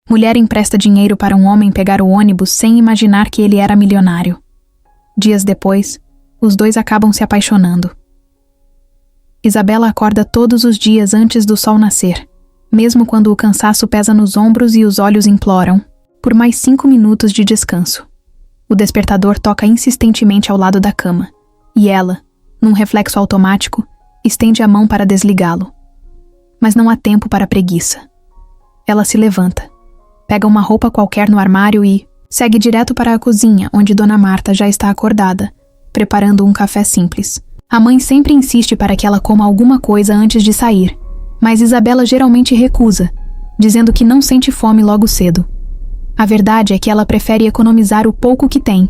Mulher empresta dinheiro para um homem pegar o ônibus sem imaginar que ele era milionário. Dias depois, os dois acabam se apaixonando. Isabela acorda todos os dias antes do sol nascer, mesmo quando o cansaço pesa nos ombros e os olhos imploram por mais 5 minutos de descanso. O despertador toca insistentemente ao lado da cama, e ela, num reflexo automático, estende a mão para desligá-lo. Mas não há tempo para preguiça. Ela se levanta, pega uma roupa qualquer no armário e segue direto para a cozinha, onde Dona Marta já está acordada, preparando um café simples. A mãe sempre insiste para que ela coma alguma coisa antes de sair, mas Isabela geralmente recusa, dizendo que não sente fome logo cedo. A verdade é que ela prefere economizar o pouco que tem,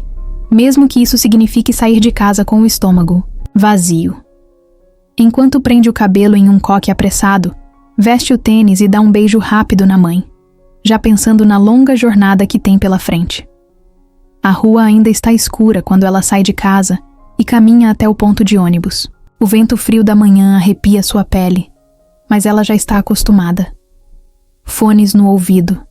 mesmo que isso signifique sair de casa com o estômago vazio. Enquanto prende o cabelo em um coque apressado, veste o tênis e dá um beijo rápido na mãe, já pensando na longa jornada que tem pela frente. A rua ainda está escura quando ela sai de casa e caminha até o ponto de ônibus. O vento frio da manhã arrepia sua pele, mas ela já está acostumada. Fones no ouvido.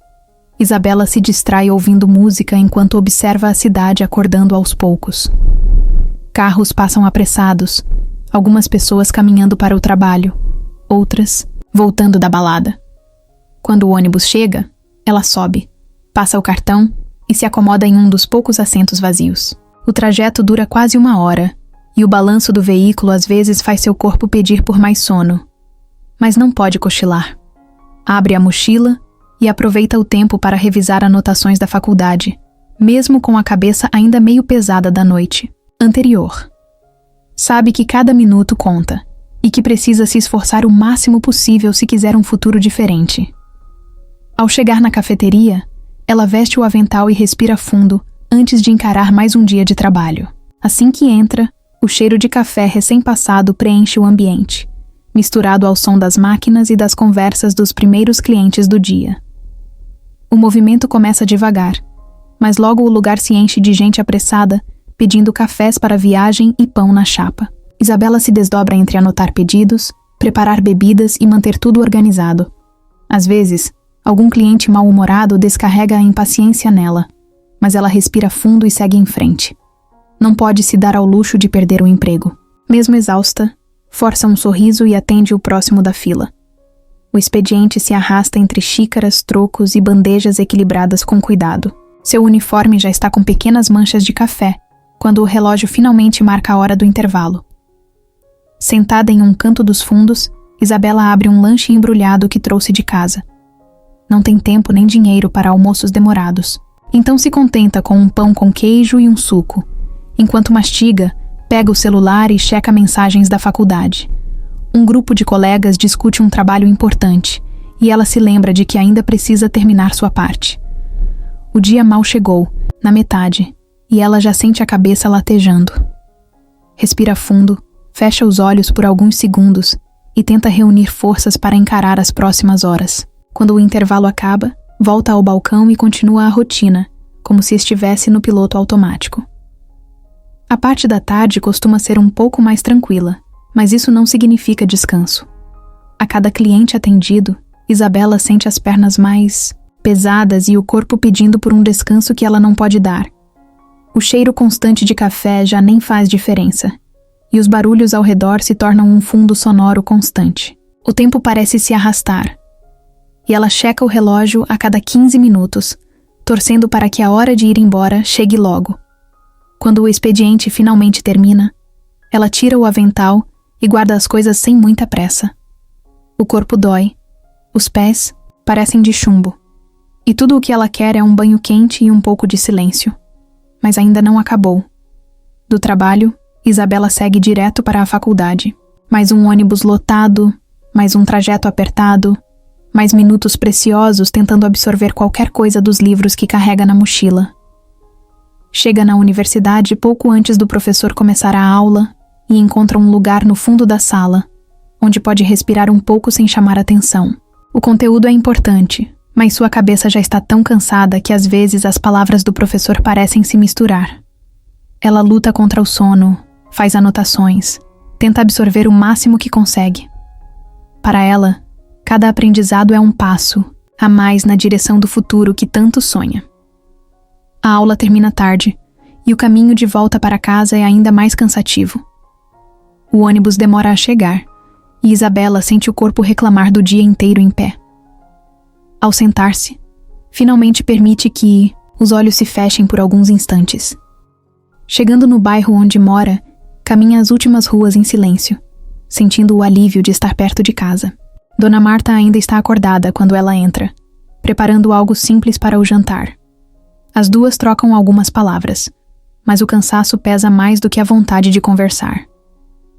Isabela se distrai ouvindo música enquanto observa a cidade acordando aos poucos. Carros passam apressados, algumas pessoas caminhando para o trabalho, outras voltando da balada. Quando o ônibus chega, ela sobe, passa o cartão e se acomoda em um dos poucos assentos vazios. O trajeto dura quase 1 hora, e o balanço do veículo às vezes faz seu corpo pedir por mais sono. Mas não pode cochilar. Abre a mochila e aproveita o tempo para revisar anotações da faculdade, mesmo com a cabeça ainda meio pesada da noite anterior. Sabe que cada minuto conta, e que precisa se esforçar o máximo possível se quiser um futuro diferente. Ao chegar na cafeteria, ela veste o avental e respira fundo antes de encarar mais um dia de trabalho. Assim que entra, o cheiro de café recém-passado preenche o ambiente, misturado ao som das máquinas e das conversas dos primeiros clientes do dia. O movimento começa devagar, mas logo o lugar se enche de gente apressada, pedindo cafés para viagem e pão na chapa. Isabela se desdobra entre anotar pedidos, preparar bebidas e manter tudo organizado. Às vezes, algum cliente mal-humorado descarrega a impaciência nela, mas ela respira fundo e segue em frente. Não pode se dar ao luxo de perder o emprego. Mesmo exausta, força um sorriso e atende o próximo da fila. O expediente se arrasta entre xícaras, trocos e bandejas equilibradas com cuidado. Seu uniforme já está com pequenas manchas de café, quando o relógio finalmente marca a hora do intervalo. Sentada em um canto dos fundos, Isabela abre um lanche embrulhado que trouxe de casa. Não tem tempo nem dinheiro para almoços demorados, então se contenta com um pão com queijo e um suco. Enquanto mastiga, pega o celular e checa mensagens da faculdade. Um grupo de colegas discute um trabalho importante, e ela se lembra de que ainda precisa terminar sua parte. O dia mal chegou, na metade, e ela já sente a cabeça latejando. Respira fundo, fecha os olhos por alguns segundos e tenta reunir forças para encarar as próximas horas. Quando o intervalo acaba, volta ao balcão e continua a rotina, como se estivesse no piloto automático. A parte da tarde costuma ser um pouco mais tranquila, mas isso não significa descanso. A cada cliente atendido, Isabela sente as pernas mais pesadas e o corpo pedindo por um descanso que ela não pode dar. O cheiro constante de café já nem faz diferença, e os barulhos ao redor se tornam um fundo sonoro constante. O tempo parece se arrastar, e ela checa o relógio a cada 15 minutos, torcendo para que a hora de ir embora chegue logo. Quando o expediente finalmente termina, ela tira o avental e guarda as coisas sem muita pressa. O corpo dói, os pés parecem de chumbo, e tudo o que ela quer é um banho quente e um pouco de silêncio. Mas ainda não acabou. Do trabalho, Isabela segue direto para a faculdade. Mais um ônibus lotado, mais um trajeto apertado, mais minutos preciosos tentando absorver qualquer coisa dos livros que carrega na mochila. Chega na universidade pouco antes do professor começar a aula e encontra um lugar no fundo da sala, onde pode respirar um pouco sem chamar atenção. O conteúdo é importante, mas sua cabeça já está tão cansada que às vezes as palavras do professor parecem se misturar. Ela luta contra o sono, faz anotações, tenta absorver o máximo que consegue. Para ela, cada aprendizado é um passo, a mais na direção do futuro que tanto sonha. A aula termina tarde, e o caminho de volta para casa é ainda mais cansativo. O ônibus demora a chegar, e Isabela sente o corpo reclamar do dia inteiro em pé. Ao sentar-se, finalmente permite que os olhos se fechem por alguns instantes. Chegando no bairro onde mora, caminha as últimas ruas em silêncio, sentindo o alívio de estar perto de casa. Dona Marta ainda está acordada quando ela entra, preparando algo simples para o jantar. As duas trocam algumas palavras, mas o cansaço pesa mais do que a vontade de conversar.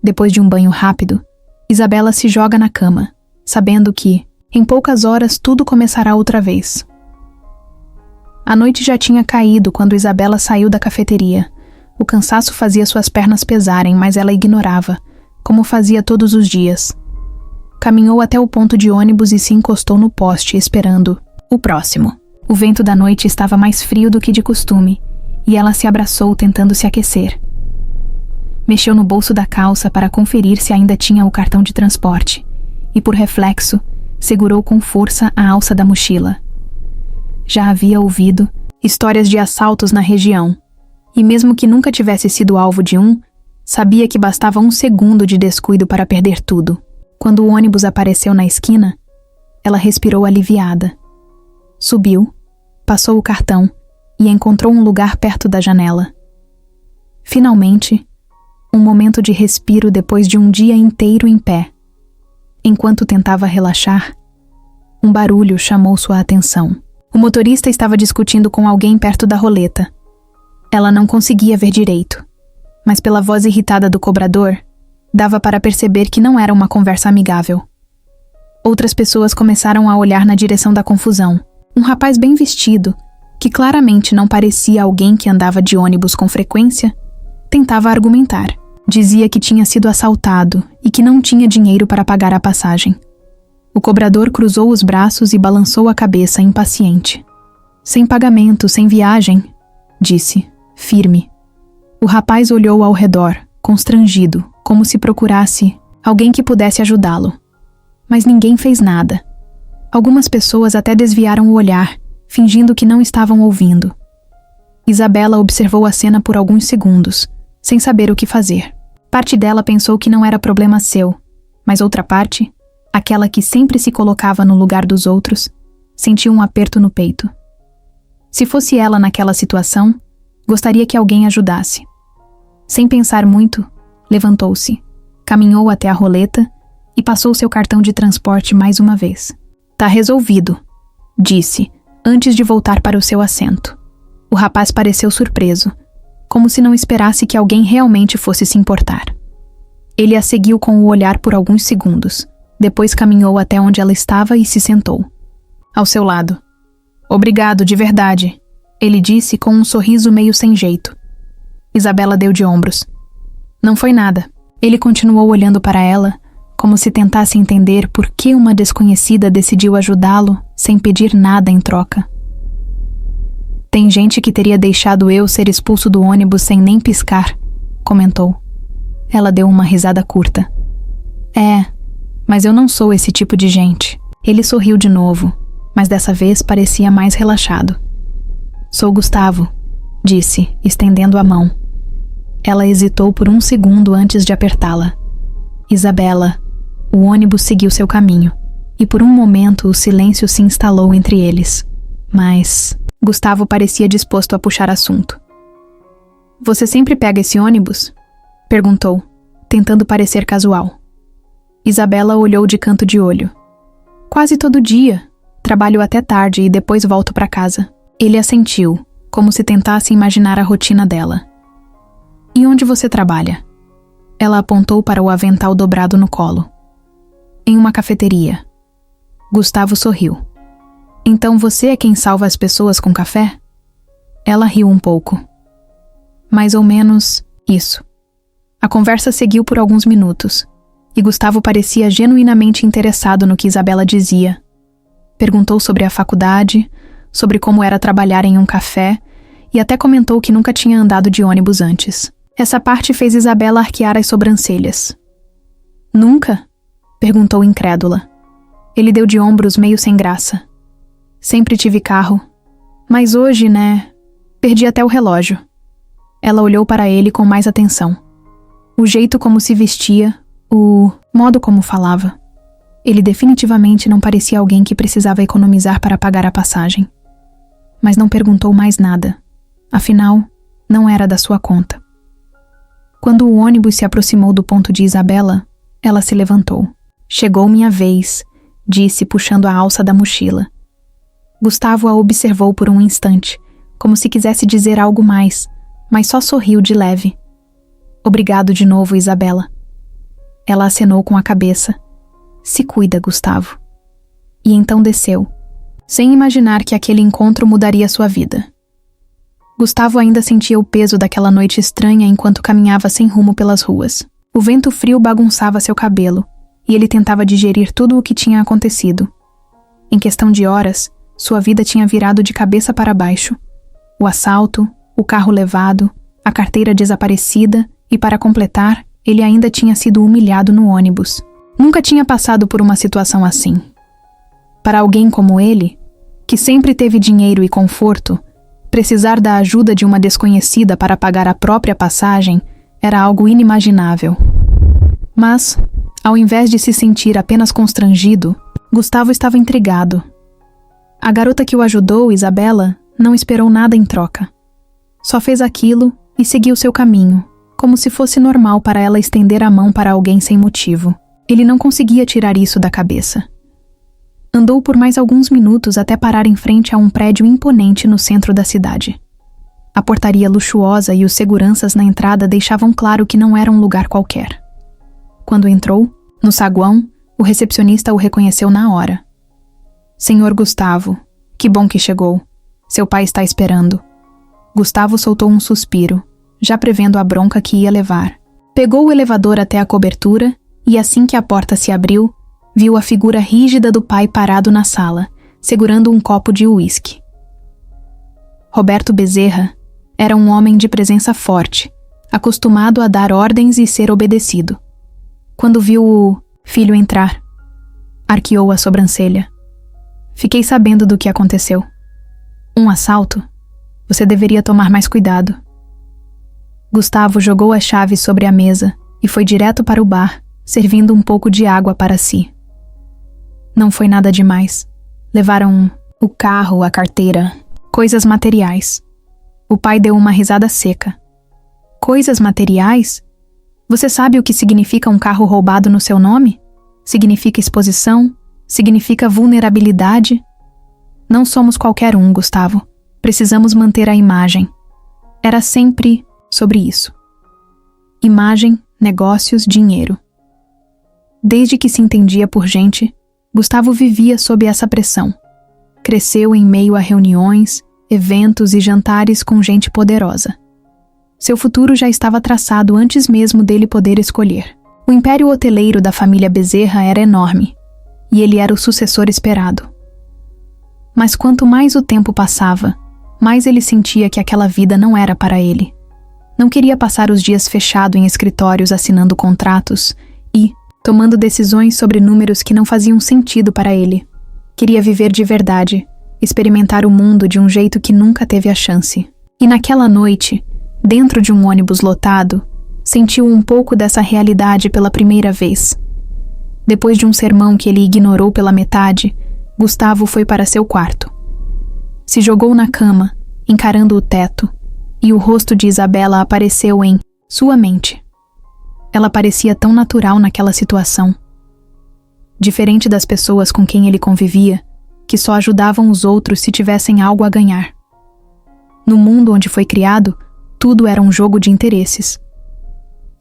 Depois de um banho rápido, Isabela se joga na cama, sabendo que, em poucas horas, tudo começará outra vez. A noite já tinha caído quando Isabela saiu da cafeteria. O cansaço fazia suas pernas pesarem, mas ela ignorava, como fazia todos os dias. Caminhou até o ponto de ônibus e se encostou no poste, esperando o próximo. O vento da noite estava mais frio do que de costume, e ela se abraçou tentando se aquecer. Mexeu no bolso da calça para conferir se ainda tinha o cartão de transporte, e por reflexo, segurou com força a alça da mochila. Já havia ouvido histórias de assaltos na região, e mesmo que nunca tivesse sido alvo de um, sabia que bastava um segundo de descuido para perder tudo. Quando o ônibus apareceu na esquina, ela respirou aliviada. Subiu, passou o cartão e encontrou um lugar perto da janela. Finalmente, um momento de respiro depois de um dia inteiro em pé. Enquanto tentava relaxar, um barulho chamou sua atenção. O motorista estava discutindo com alguém perto da roleta. Ela não conseguia ver direito, mas pela voz irritada do cobrador, dava para perceber que não era uma conversa amigável. Outras pessoas começaram a olhar na direção da confusão. Um rapaz bem vestido, que claramente não parecia alguém que andava de ônibus com frequência, tentava argumentar. Dizia que tinha sido assaltado e que não tinha dinheiro para pagar a passagem. O cobrador cruzou os braços e balançou a cabeça, impaciente. Sem pagamento, sem viagem, disse, firme. O rapaz olhou ao redor, constrangido, como se procurasse alguém que pudesse ajudá-lo. Mas ninguém fez nada. Algumas pessoas até desviaram o olhar, fingindo que não estavam ouvindo. Isabela observou a cena por alguns segundos, sem saber o que fazer. Parte dela pensou que não era problema seu, mas outra parte, aquela que sempre se colocava no lugar dos outros, sentiu um aperto no peito. Se fosse ela naquela situação, gostaria que alguém ajudasse. Sem pensar muito, levantou-se, caminhou até a roleta e passou seu cartão de transporte mais uma vez. "Tá resolvido", disse, antes de voltar para o seu assento. O rapaz pareceu surpreso, como se não esperasse que alguém realmente fosse se importar. Ele a seguiu com o olhar por alguns segundos, depois caminhou até onde ela estava e se sentou. Ao seu lado. "Obrigado, de verdade", ele disse com um sorriso meio sem jeito. Isabela deu de ombros. "Não foi nada." Ele continuou olhando para ela, como se tentasse entender por que uma desconhecida decidiu ajudá-lo sem pedir nada em troca. "Tem gente que teria deixado eu ser expulso do ônibus sem nem piscar", comentou. Ela deu uma risada curta. "É, mas eu não sou esse tipo de gente." Ele sorriu de novo, mas dessa vez parecia mais relaxado. "Sou Gustavo", disse, estendendo a mão. Ela hesitou por um segundo antes de apertá-la. "Isabela." O ônibus seguiu seu caminho, e por um momento o silêncio se instalou entre eles. Mas Gustavo parecia disposto a puxar assunto. "Você sempre pega esse ônibus?" perguntou, tentando parecer casual. Isabela olhou de canto de olho. "Quase todo dia. Trabalho até tarde e depois volto para casa." Ele assentiu, como se tentasse imaginar a rotina dela. "E onde você trabalha?" Ela apontou para o avental dobrado no colo. "Em uma cafeteria." Gustavo sorriu. "Então você é quem salva as pessoas com café?" Ela riu um pouco. "Mais ou menos isso." A conversa seguiu por alguns minutos, e Gustavo parecia genuinamente interessado no que Isabela dizia. Perguntou sobre a faculdade, sobre como era trabalhar em um café, e até comentou que nunca tinha andado de ônibus antes. Essa parte fez Isabela arquear as sobrancelhas. "Nunca?" perguntou incrédula. Ele deu de ombros meio sem graça. Sempre tive carro. Mas hoje, né? Perdi até o relógio. Ela olhou para ele com mais atenção. O jeito como se vestia, o modo como falava. Ele definitivamente não parecia alguém que precisava economizar para pagar a passagem. Mas não perguntou mais nada. Afinal, não era da sua conta. Quando o ônibus se aproximou do ponto de Isabela, ela se levantou. Chegou minha vez, disse puxando a alça da mochila. Gustavo a observou por um instante, como se quisesse dizer algo mais, mas só sorriu de leve. Obrigado de novo, Isabela. Ela acenou com a cabeça. Se cuida, Gustavo. E então desceu, sem imaginar que aquele encontro mudaria sua vida. Gustavo ainda sentia o peso daquela noite estranha enquanto caminhava sem rumo pelas ruas. O vento frio bagunçava seu cabelo, e ele tentava digerir tudo o que tinha acontecido. Em questão de horas, sua vida tinha virado de cabeça para baixo. O assalto, o carro levado, a carteira desaparecida e, para completar, ele ainda tinha sido humilhado no ônibus. Nunca tinha passado por uma situação assim. Para alguém como ele, que sempre teve dinheiro e conforto, precisar da ajuda de uma desconhecida para pagar a própria passagem era algo inimaginável. Mas, ao invés de se sentir apenas constrangido, Gustavo estava intrigado. A garota que o ajudou, Isabela, não esperou nada em troca. Só fez aquilo e seguiu seu caminho, como se fosse normal para ela estender a mão para alguém sem motivo. Ele não conseguia tirar isso da cabeça. Andou por mais alguns minutos até parar em frente a um prédio imponente no centro da cidade. A portaria luxuosa e os seguranças na entrada deixavam claro que não era um lugar qualquer. Quando entrou, no saguão, o recepcionista o reconheceu na hora. Senhor Gustavo, que bom que chegou. Seu pai está esperando. Gustavo soltou um suspiro, já prevendo a bronca que ia levar. Pegou o elevador até a cobertura e, assim que a porta se abriu, viu a figura rígida do pai parado na sala, segurando um copo de uísque. Roberto Bezerra era um homem de presença forte, acostumado a dar ordens e ser obedecido. Quando viu o filho entrar, arqueou a sobrancelha. Fiquei sabendo do que aconteceu. Um assalto? Você deveria tomar mais cuidado. Gustavo jogou a chave sobre a mesa e foi direto para o bar, servindo um pouco de água para si. Não foi nada demais. Levaram o carro, a carteira, coisas materiais. O pai deu uma risada seca. Coisas materiais? Você sabe o que significa um carro roubado no seu nome? Significa exposição? Significa vulnerabilidade? Não somos qualquer um, Gustavo. Precisamos manter a imagem. Era sempre sobre isso. Imagem, negócios, dinheiro. Desde que se entendia por gente, Gustavo vivia sob essa pressão. Cresceu em meio a reuniões, eventos e jantares com gente poderosa. Seu futuro já estava traçado antes mesmo dele poder escolher. O império hoteleiro da família Bezerra era enorme, e ele era o sucessor esperado. Mas quanto mais o tempo passava, mais ele sentia que aquela vida não era para ele. Não queria passar os dias fechado em escritórios assinando contratos e tomando decisões sobre números que não faziam sentido para ele. Queria viver de verdade, experimentar o mundo de um jeito que nunca teve a chance. E naquela noite, dentro de um ônibus lotado, sentiu um pouco dessa realidade pela primeira vez. Depois de um sermão que ele ignorou pela metade, Gustavo foi para seu quarto. Se jogou na cama, encarando o teto, e o rosto de Isabela apareceu em sua mente. Ela parecia tão natural naquela situação. Diferente das pessoas com quem ele convivia, que só ajudavam os outros se tivessem algo a ganhar. No mundo onde foi criado, tudo era um jogo de interesses.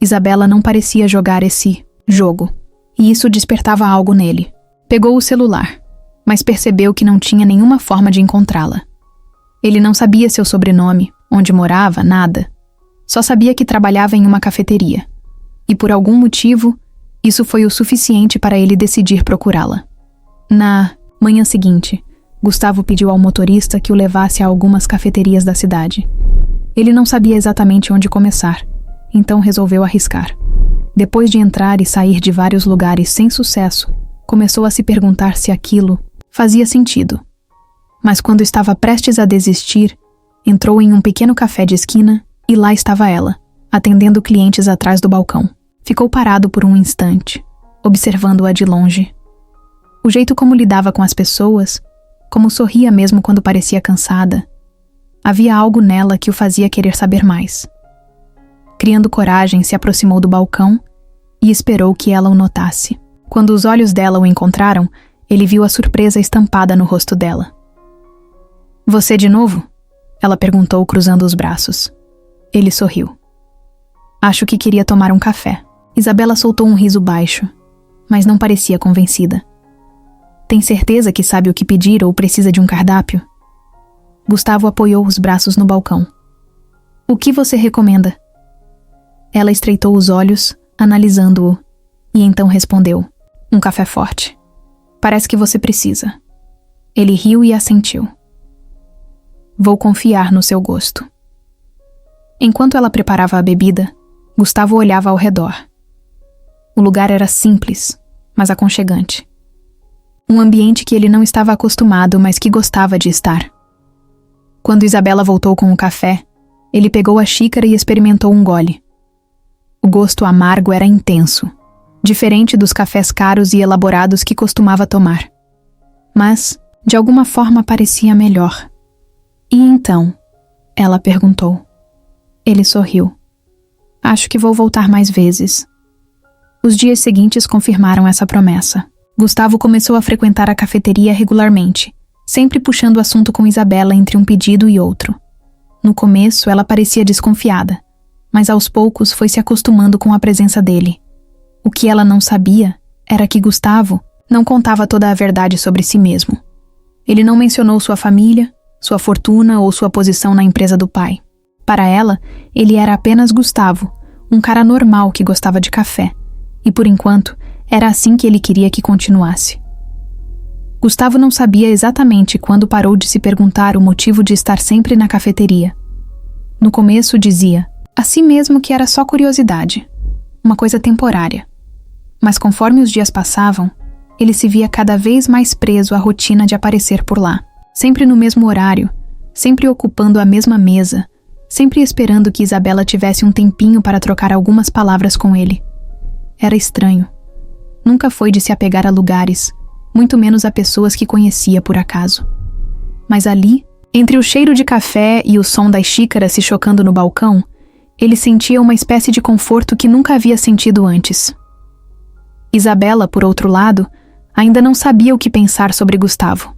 Isabela não parecia jogar esse jogo, e isso despertava algo nele. Pegou o celular, mas percebeu que não tinha nenhuma forma de encontrá-la. Ele não sabia seu sobrenome, onde morava, nada. Só sabia que trabalhava em uma cafeteria. E por algum motivo, isso foi o suficiente para ele decidir procurá-la. Na manhã seguinte, Gustavo pediu ao motorista que o levasse a algumas cafeterias da cidade. Ele não sabia exatamente onde começar, então resolveu arriscar. Depois de entrar e sair de vários lugares sem sucesso, começou a se perguntar se aquilo fazia sentido. mas quando estava prestes a desistir, entrou em um pequeno café de esquina e lá estava ela, atendendo clientes atrás do balcão. Ficou parado por um instante, observando-a de longe. O jeito como lidava com as pessoas, como sorria mesmo quando parecia cansada, havia algo nela que o fazia querer saber mais. Criando coragem, se aproximou do balcão e esperou que ela o notasse. Quando os olhos dela o encontraram, ele viu a surpresa estampada no rosto dela. "Você de novo?" ela perguntou, cruzando os braços. Ele sorriu. "Acho que queria tomar um café." Isabela soltou um riso baixo, mas não parecia convencida. "Tem certeza que sabe o que pedir ou precisa de um cardápio?" Gustavo apoiou os braços no balcão. "O que você recomenda?" Ela estreitou os olhos, analisando-o, e então respondeu: "Um café forte. Parece que você precisa." Ele riu e assentiu. "Vou confiar no seu gosto." Enquanto ela preparava a bebida, Gustavo olhava ao redor. O lugar era simples, mas aconchegante. Um ambiente que ele não estava acostumado, mas que gostava de estar. Quando Isabela voltou com o café, ele pegou a xícara e experimentou um gole. O gosto amargo era intenso, diferente dos cafés caros e elaborados que costumava tomar. Mas, de alguma forma, parecia melhor. "E então?" ela perguntou. Ele sorriu. "Acho que vou voltar mais vezes." Os dias seguintes confirmaram essa promessa. Gustavo começou a frequentar a cafeteria regularmente, sempre puxando o assunto com Isabela entre um pedido e outro. No começo, ela parecia desconfiada, mas aos poucos foi se acostumando com a presença dele. O que ela não sabia era que Gustavo não contava toda a verdade sobre si mesmo. Ele não mencionou sua família, sua fortuna ou sua posição na empresa do pai. Para ela, ele era apenas Gustavo, um cara normal que gostava de café. E por enquanto, era assim que ele queria que continuasse. Gustavo não sabia exatamente quando parou de se perguntar o motivo de estar sempre na cafeteria. No começo dizia, a si mesmo, que era só curiosidade, uma coisa temporária. Mas conforme os dias passavam, ele se via cada vez mais preso à rotina de aparecer por lá, sempre no mesmo horário, sempre ocupando a mesma mesa, sempre esperando que Isabela tivesse um tempinho para trocar algumas palavras com ele. Era estranho. Nunca foi de se apegar a lugares, muito menos a pessoas que conhecia por acaso. Mas ali, entre o cheiro de café e o som das xícaras se chocando no balcão, ele sentia uma espécie de conforto que nunca havia sentido antes. Isabela, por outro lado, ainda não sabia o que pensar sobre Gustavo.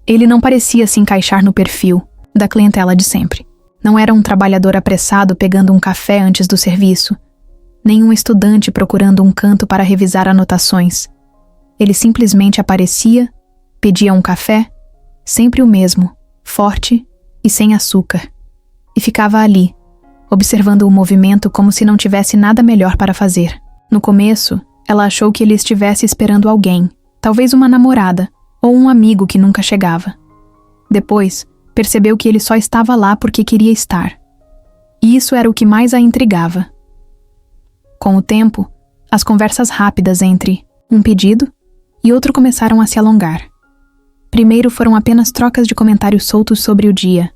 Ele não parecia se encaixar no perfil da clientela de sempre. Não era um trabalhador apressado pegando um café antes do serviço, nem um estudante procurando um canto para revisar anotações. Ele simplesmente aparecia, pedia um café, sempre o mesmo, forte e sem açúcar, e ficava ali, observando o movimento como se não tivesse nada melhor para fazer. No começo, ela achou que ele estivesse esperando alguém, talvez uma namorada ou um amigo que nunca chegava. Depois, percebeu que ele só estava lá porque queria estar. E isso era o que mais a intrigava. Com o tempo, as conversas rápidas entre um pedido e outro começaram a se alongar. Primeiro foram apenas trocas de comentários soltos sobre o dia.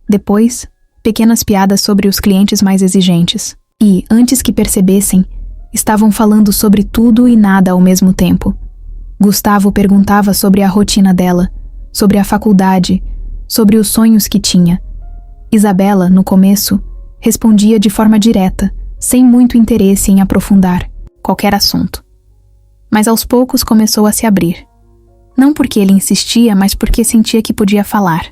Depois, pequenas piadas sobre os clientes mais exigentes. E, antes que percebessem, estavam falando sobre tudo e nada ao mesmo tempo. Gustavo perguntava sobre a rotina dela, sobre a faculdade, sobre os sonhos que tinha. Isabela, no começo, respondia de forma direta, sem muito interesse em aprofundar qualquer assunto. Mas aos poucos começou a se abrir. Não porque ele insistia, mas porque sentia que podia falar.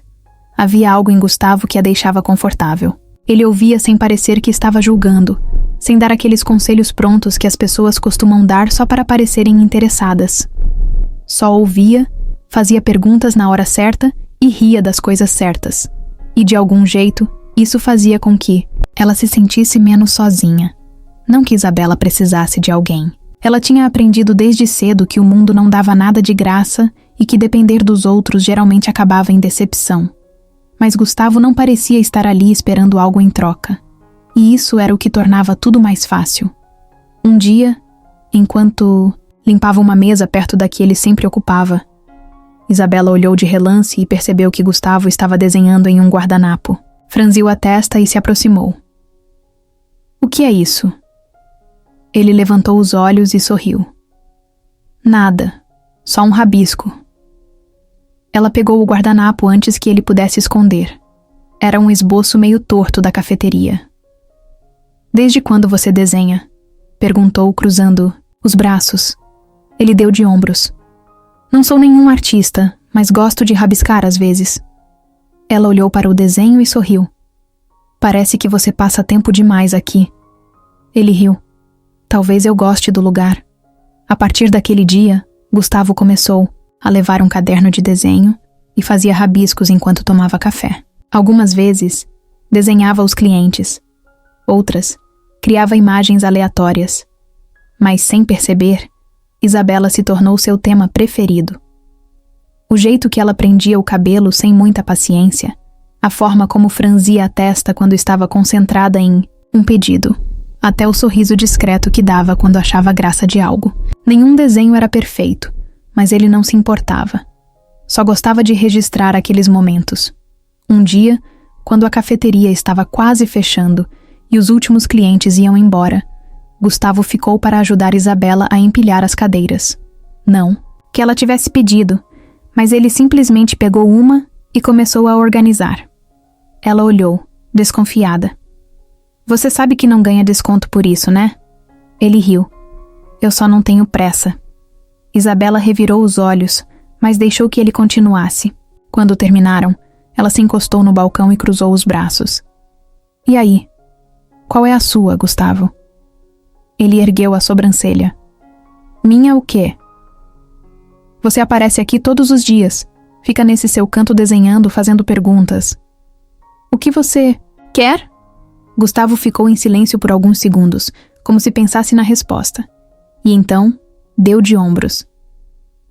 Havia algo em Gustavo que a deixava confortável. Ele ouvia sem parecer que estava julgando, sem dar aqueles conselhos prontos que as pessoas costumam dar só para parecerem interessadas. Só ouvia, fazia perguntas na hora certa e ria das coisas certas. E de algum jeito, isso fazia com que ela se sentisse menos sozinha. Não que Isabela precisasse de alguém. Ela tinha aprendido desde cedo que o mundo não dava nada de graça e que depender dos outros geralmente acabava em decepção. Mas Gustavo não parecia estar ali esperando algo em troca. E isso era o que tornava tudo mais fácil. Um dia, enquanto limpava uma mesa perto da que ele sempre ocupava, Isabela olhou de relance e percebeu que Gustavo estava desenhando em um guardanapo. Franziu a testa e se aproximou. O que é isso? Ele levantou os olhos e sorriu. Nada, só um rabisco. Ela pegou o guardanapo antes que ele pudesse esconder. Era um esboço meio torto da cafeteria. Desde quando você desenha? Perguntou, cruzando os braços. Ele deu de ombros. Não sou nenhum artista, mas gosto de rabiscar às vezes. Ela olhou para o desenho e sorriu. Parece que você passa tempo demais aqui. Ele riu. Talvez eu goste do lugar. A partir daquele dia, Gustavo começou a levar um caderno de desenho e fazia rabiscos enquanto tomava café. Algumas vezes, desenhava os clientes. Outras, criava imagens aleatórias. Mas, sem perceber, Isabela se tornou seu tema preferido. O jeito que ela prendia o cabelo sem muita paciência, a forma como franzia a testa quando estava concentrada em um pedido, até o sorriso discreto que dava quando achava graça de algo. Nenhum desenho era perfeito, mas ele não se importava. Só gostava de registrar aqueles momentos. Um dia, quando a cafeteria estava quase fechando e os últimos clientes iam embora, Gustavo ficou para ajudar Isabela a empilhar as cadeiras. Não que ela tivesse pedido, mas ele simplesmente pegou uma e começou a organizar. Ela olhou, desconfiada. Você sabe que não ganha desconto por isso, né? Ele riu. Eu só não tenho pressa. Isabela revirou os olhos, mas deixou que ele continuasse. Quando terminaram, ela se encostou no balcão e cruzou os braços. E aí? Qual é a sua, Gustavo? Ele ergueu a sobrancelha. Minha o quê? Você aparece aqui todos os dias. Fica nesse seu canto desenhando, fazendo perguntas. O que você quer? Gustavo ficou em silêncio por alguns segundos, como se pensasse na resposta. E então, deu de ombros.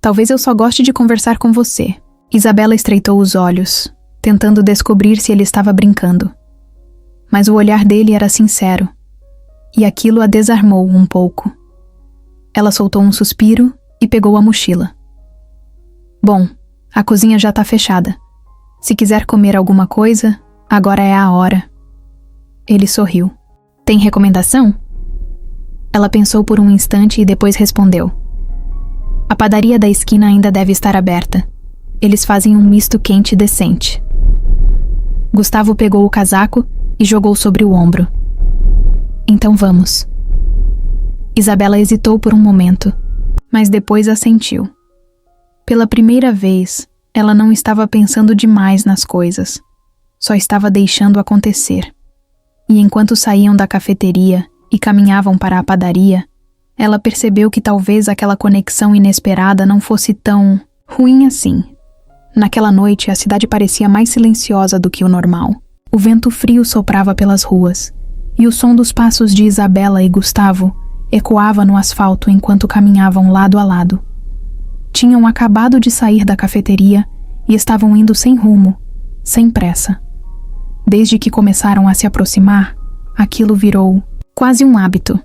Talvez eu só goste de conversar com você. Isabela estreitou os olhos, tentando descobrir se ele estava brincando. Mas o olhar dele era sincero. E aquilo a desarmou um pouco. Ela soltou um suspiro e pegou a mochila. Bom, a cozinha já tá fechada. Se quiser comer alguma coisa, agora é a hora. Ele sorriu. Tem recomendação? Ela pensou por um instante e depois respondeu. A padaria da esquina ainda deve estar aberta. Eles fazem um misto quente decente. Gustavo pegou o casaco e jogou sobre o ombro. Então vamos. Isabela hesitou por um momento, mas depois assentiu. Pela primeira vez, ela não estava pensando demais nas coisas. Só estava deixando acontecer. E enquanto saíam da cafeteria e caminhavam para a padaria, ela percebeu que talvez aquela conexão inesperada não fosse tão ruim assim. Naquela noite, a cidade parecia mais silenciosa do que o normal. O vento frio soprava pelas ruas, e o som dos passos de Isabela e Gustavo ecoava no asfalto enquanto caminhavam lado a lado. Tinham acabado de sair da cafeteria e estavam indo sem rumo, sem pressa. Desde que começaram a se aproximar, aquilo virou quase um hábito.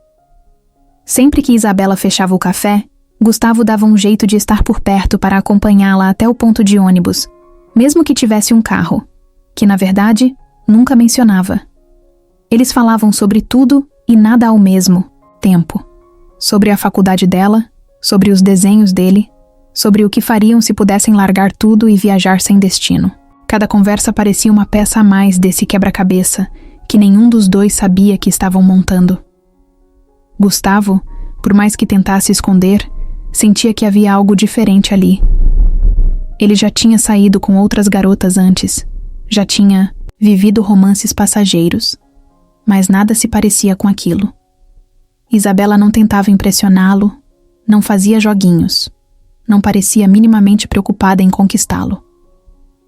Sempre que Isabela fechava o café, Gustavo dava um jeito de estar por perto para acompanhá-la até o ponto de ônibus, mesmo que tivesse um carro, que na verdade nunca mencionava. Eles falavam sobre tudo e nada ao mesmo tempo. Sobre a faculdade dela, sobre os desenhos dele, sobre o que fariam se pudessem largar tudo e viajar sem destino. Cada conversa parecia uma peça a mais desse quebra-cabeça que nenhum dos dois sabia que estavam montando. Gustavo, por mais que tentasse esconder, sentia que havia algo diferente ali. Ele já tinha saído com outras garotas antes, já tinha vivido romances passageiros, mas nada se parecia com aquilo. Isabela não tentava impressioná-lo, não fazia joguinhos, não parecia minimamente preocupada em conquistá-lo.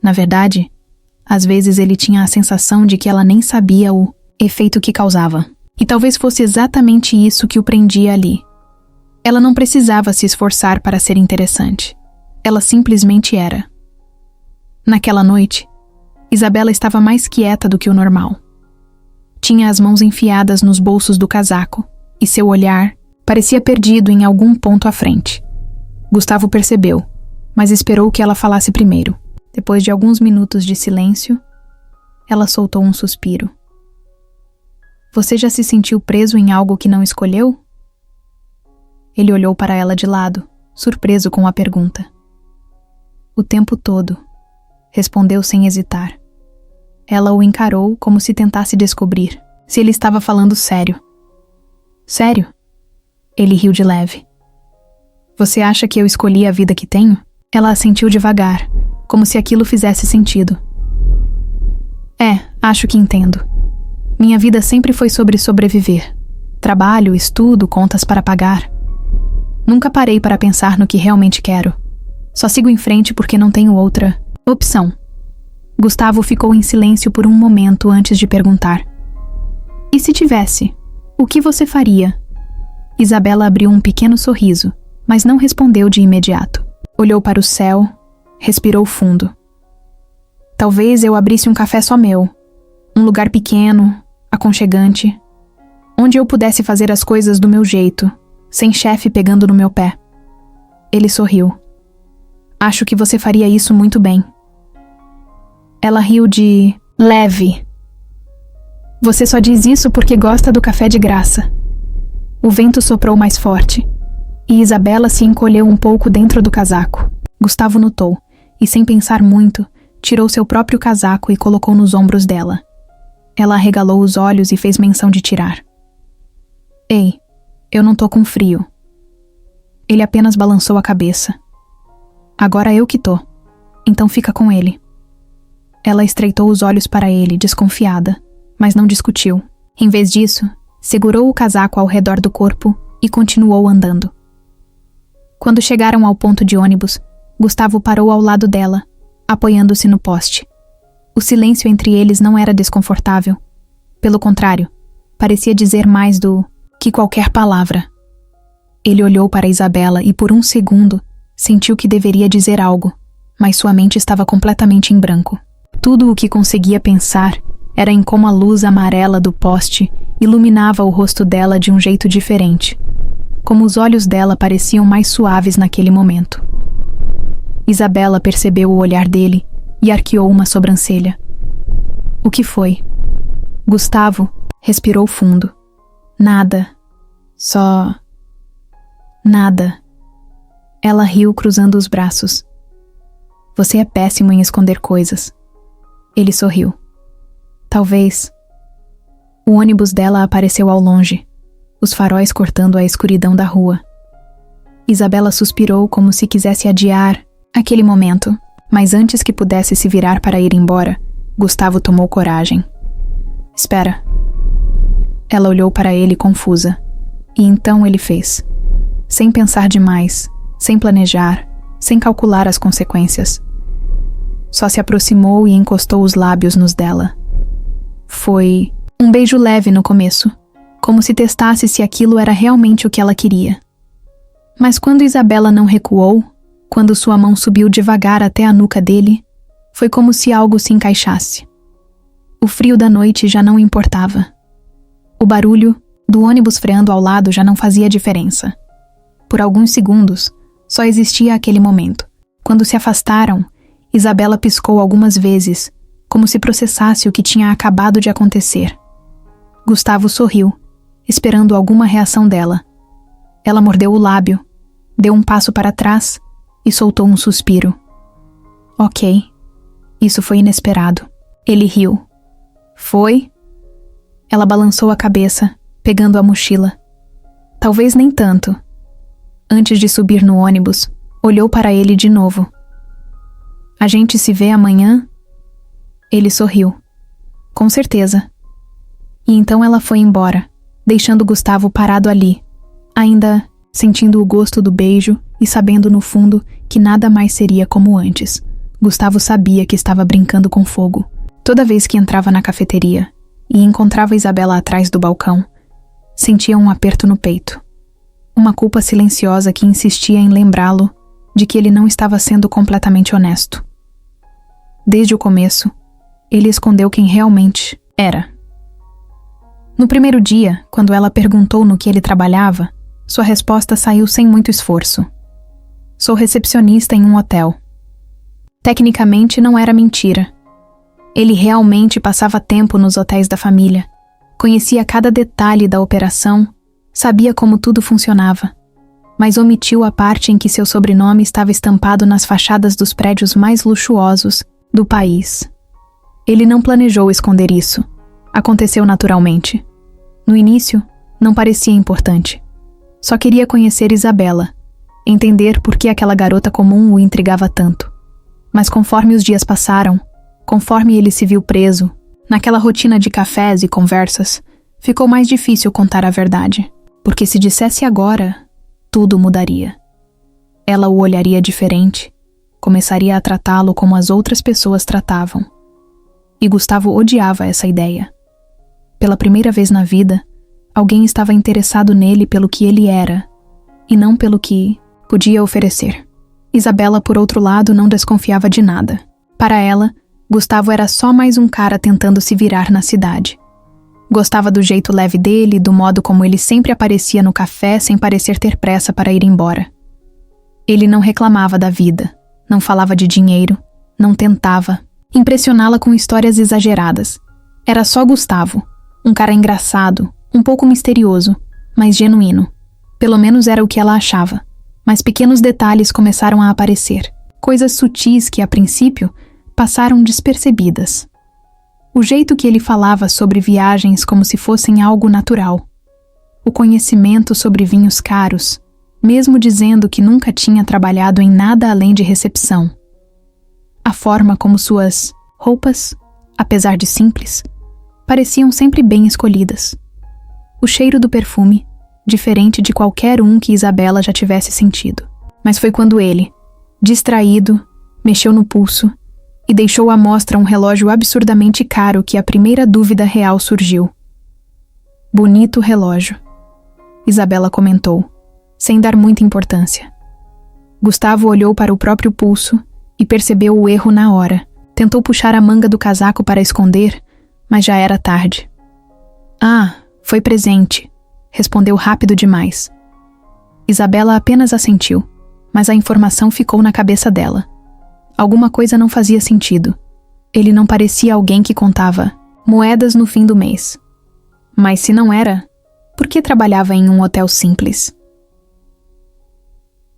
Na verdade, às vezes ele tinha a sensação de que ela nem sabia o efeito que causava. E talvez fosse exatamente isso que o prendia ali. Ela não precisava se esforçar para ser interessante. Ela simplesmente era. Naquela noite, Isabela estava mais quieta do que o normal. Tinha as mãos enfiadas nos bolsos do casaco e seu olhar parecia perdido em algum ponto à frente. Gustavo percebeu, mas esperou que ela falasse primeiro. Depois de alguns minutos de silêncio, ela soltou um suspiro. Você já se sentiu preso em algo que não escolheu? Ele olhou para ela de lado, surpreso com a pergunta. O tempo todo, respondeu sem hesitar. Ela o encarou como se tentasse descobrir se ele estava falando sério. Sério? Ele riu de leve. Você acha que eu escolhi a vida que tenho? Ela assentiu devagar, como se aquilo fizesse sentido. Acho que entendo. Minha vida sempre foi sobre sobreviver. Trabalho, estudo, contas para pagar. Nunca parei para pensar no que realmente quero. Só sigo em frente porque não tenho outra opção. Gustavo ficou em silêncio por um momento antes de perguntar. E se tivesse? O que você faria? Isabela abriu um pequeno sorriso, mas não respondeu de imediato. Olhou para o céu, respirou fundo. Talvez eu abrisse um café só meu. Um lugar pequeno, aconchegante, onde eu pudesse fazer as coisas do meu jeito, sem chefe pegando no meu pé. Ele sorriu. Acho que você faria isso muito bem. Ela riu de leve. Você só diz isso porque gosta do café de graça. O vento soprou mais forte, e Isabela se encolheu um pouco dentro do casaco. Gustavo notou, e sem pensar muito, tirou seu próprio casaco e colocou nos ombros dela. Ela arregalou os olhos e fez menção de tirar. Ei, eu não tô com frio. Ele apenas balançou a cabeça. Agora eu que tô. Então fica com ele. Ela estreitou os olhos para ele, desconfiada, mas não discutiu. Em vez disso, segurou o casaco ao redor do corpo e continuou andando. Quando chegaram ao ponto de ônibus, Gustavo parou ao lado dela, apoiando-se no poste. O silêncio entre eles não era desconfortável. Pelo contrário, parecia dizer mais do que qualquer palavra. Ele olhou para Isabela e por um segundo sentiu que deveria dizer algo, mas sua mente estava completamente em branco. Tudo o que conseguia pensar era em como a luz amarela do poste iluminava o rosto dela de um jeito diferente, como os olhos dela pareciam mais suaves naquele momento. Isabela percebeu o olhar dele e arqueou uma sobrancelha. O que foi? Gustavo respirou fundo. Nada. Só... nada. Ela riu cruzando os braços. Você é péssimo em esconder coisas. Ele sorriu. Talvez. O ônibus dela apareceu ao longe, os faróis cortando a escuridão da rua. Isabela suspirou como se quisesse adiar aquele momento, mas antes que pudesse se virar para ir embora, Gustavo tomou coragem. Espera. Ela olhou para ele confusa, e então ele fez. Sem pensar demais, sem planejar, sem calcular as consequências. Só se aproximou e encostou os lábios nos dela. Foi um beijo leve no começo, como se testasse se aquilo era realmente o que ela queria. Mas quando Isabela não recuou, quando sua mão subiu devagar até a nuca dele, foi como se algo se encaixasse. O frio da noite já não importava. O barulho do ônibus freando ao lado já não fazia diferença. Por alguns segundos, só existia aquele momento. Quando se afastaram, Isabela piscou algumas vezes, como se processasse o que tinha acabado de acontecer. Gustavo sorriu, esperando alguma reação dela. Ela mordeu o lábio, deu um passo para trás e soltou um suspiro. Ok. Isso foi inesperado. Ele riu. Foi? Ela balançou a cabeça, pegando a mochila. Talvez nem tanto. Antes de subir no ônibus, olhou para ele de novo. A gente se vê amanhã? Ele sorriu. Com certeza. E então ela foi embora, deixando Gustavo parado ali, ainda sentindo o gosto do beijo e sabendo no fundo que nada mais seria como antes. Gustavo sabia que estava brincando com fogo. Toda vez que entrava na cafeteria e encontrava Isabela atrás do balcão, sentia um aperto no peito. Uma culpa silenciosa que insistia em lembrá-lo de que ele não estava sendo completamente honesto. Desde o começo, ele escondeu quem realmente era. No primeiro dia, quando ela perguntou no que ele trabalhava, sua resposta saiu sem muito esforço. Sou recepcionista em um hotel. Tecnicamente não era mentira. Ele realmente passava tempo nos hotéis da família. Conhecia cada detalhe da operação, sabia como tudo funcionava, mas omitiu a parte em que seu sobrenome estava estampado nas fachadas dos prédios mais luxuosos do país. Ele não planejou esconder isso. Aconteceu naturalmente. No início, não parecia importante. Só queria conhecer Isabela, entender por que aquela garota comum o intrigava tanto. Mas conforme os dias passaram, conforme ele se viu preso, naquela rotina de cafés e conversas, ficou mais difícil contar a verdade, porque se dissesse agora, tudo mudaria. Ela o olharia diferente, começaria a tratá-lo como as outras pessoas tratavam. E Gustavo odiava essa ideia. Pela primeira vez na vida, alguém estava interessado nele pelo que ele era, e não pelo que podia oferecer. Isabela, por outro lado, não desconfiava de nada. Para ela, Gustavo era só mais um cara tentando se virar na cidade. Gostava do jeito leve dele, do modo como ele sempre aparecia no café sem parecer ter pressa para ir embora. Ele não reclamava da vida, não falava de dinheiro, não tentava impressioná-la com histórias exageradas. Era só Gustavo, um cara engraçado, um pouco misterioso, mas genuíno. Pelo menos era o que ela achava. Mas pequenos detalhes começaram a aparecer, coisas sutis que, a princípio, passaram despercebidas. O jeito que ele falava sobre viagens como se fossem algo natural. O conhecimento sobre vinhos caros, mesmo dizendo que nunca tinha trabalhado em nada além de recepção. A forma como suas roupas, apesar de simples, pareciam sempre bem escolhidas. O cheiro do perfume, diferente de qualquer um que Isabela já tivesse sentido. Mas foi quando ele, distraído, mexeu no pulso e deixou à mostra um relógio absurdamente caro que a primeira dúvida real surgiu. Bonito relógio, Isabela comentou, sem dar muita importância. Gustavo olhou para o próprio pulso e percebeu o erro na hora. Tentou puxar a manga do casaco para esconder, mas já era tarde. Ah, foi presente, respondeu rápido demais. Isabela apenas assentiu, mas a informação ficou na cabeça dela. Alguma coisa não fazia sentido. Ele não parecia alguém que contava moedas no fim do mês. Mas se não era, por que trabalhava em um hotel simples?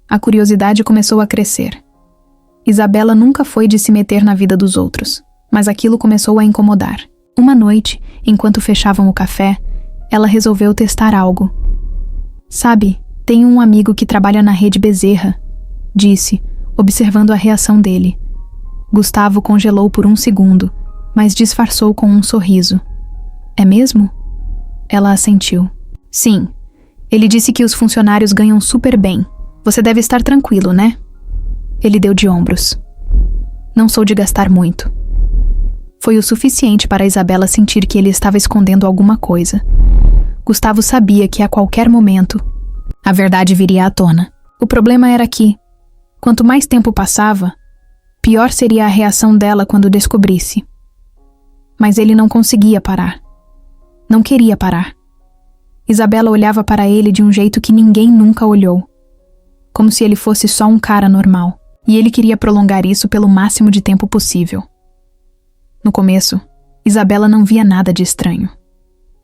A curiosidade começou a crescer. Isabela nunca foi de se meter na vida dos outros, mas aquilo começou a incomodar. Uma noite, enquanto fechavam o café, ela resolveu testar algo. Sabe, tenho um amigo que trabalha na Rede Bezerra, disse, observando a reação dele. Gustavo congelou por um segundo, mas disfarçou com um sorriso. É mesmo? Ela assentiu. Sim. Ele disse que os funcionários ganham super bem. Você deve estar tranquilo, né? Ele deu de ombros. Não sou de gastar muito. Foi o suficiente para Isabela sentir que ele estava escondendo alguma coisa. Gustavo sabia que a qualquer momento a verdade viria à tona. O problema era que, quanto mais tempo passava, pior seria a reação dela quando descobrisse. Mas ele não conseguia parar. Não queria parar. Isabela olhava para ele de um jeito que ninguém nunca olhou. Como se ele fosse só um cara normal. E ele queria prolongar isso pelo máximo de tempo possível. No começo, Isabela não via nada de estranho.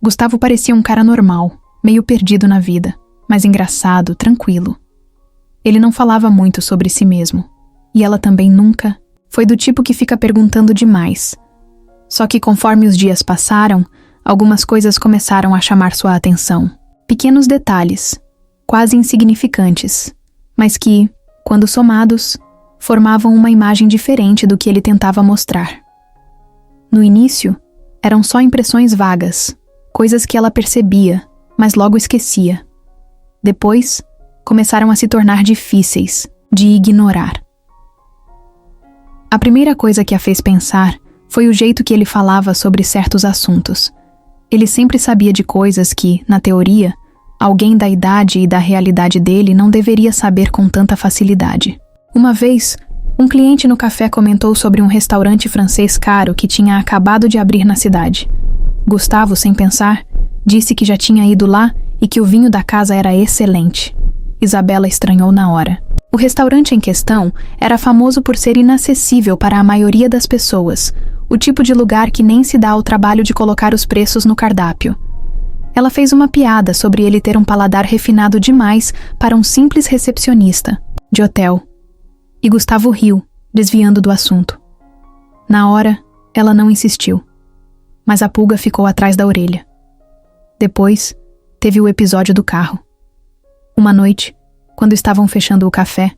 Gustavo parecia um cara normal, meio perdido na vida, mas engraçado, tranquilo. Ele não falava muito sobre si mesmo, e ela também nunca foi do tipo que fica perguntando demais. Só que conforme os dias passaram, algumas coisas começaram a chamar sua atenção. Pequenos detalhes, quase insignificantes, mas que, quando somados, formavam uma imagem diferente do que ele tentava mostrar. No início, eram só impressões vagas, coisas que ela percebia, mas logo esquecia. Depois, começaram a se tornar difíceis de ignorar. A primeira coisa que a fez pensar foi o jeito que ele falava sobre certos assuntos. Ele sempre sabia de coisas que, na teoria, alguém da idade e da realidade dele não deveria saber com tanta facilidade. Uma vez, um cliente no café comentou sobre um restaurante francês caro que tinha acabado de abrir na cidade. Gustavo, sem pensar, disse que já tinha ido lá e que o vinho da casa era excelente. Isabela estranhou na hora. O restaurante em questão era famoso por ser inacessível para a maioria das pessoas, o tipo de lugar que nem se dá ao trabalho de colocar os preços no cardápio. Ela fez uma piada sobre ele ter um paladar refinado demais para um simples recepcionista de hotel. E Gustavo riu, desviando do assunto. Na hora, ela não insistiu, mas a pulga ficou atrás da orelha. Depois, teve o episódio do carro. Uma noite, quando estavam fechando o café,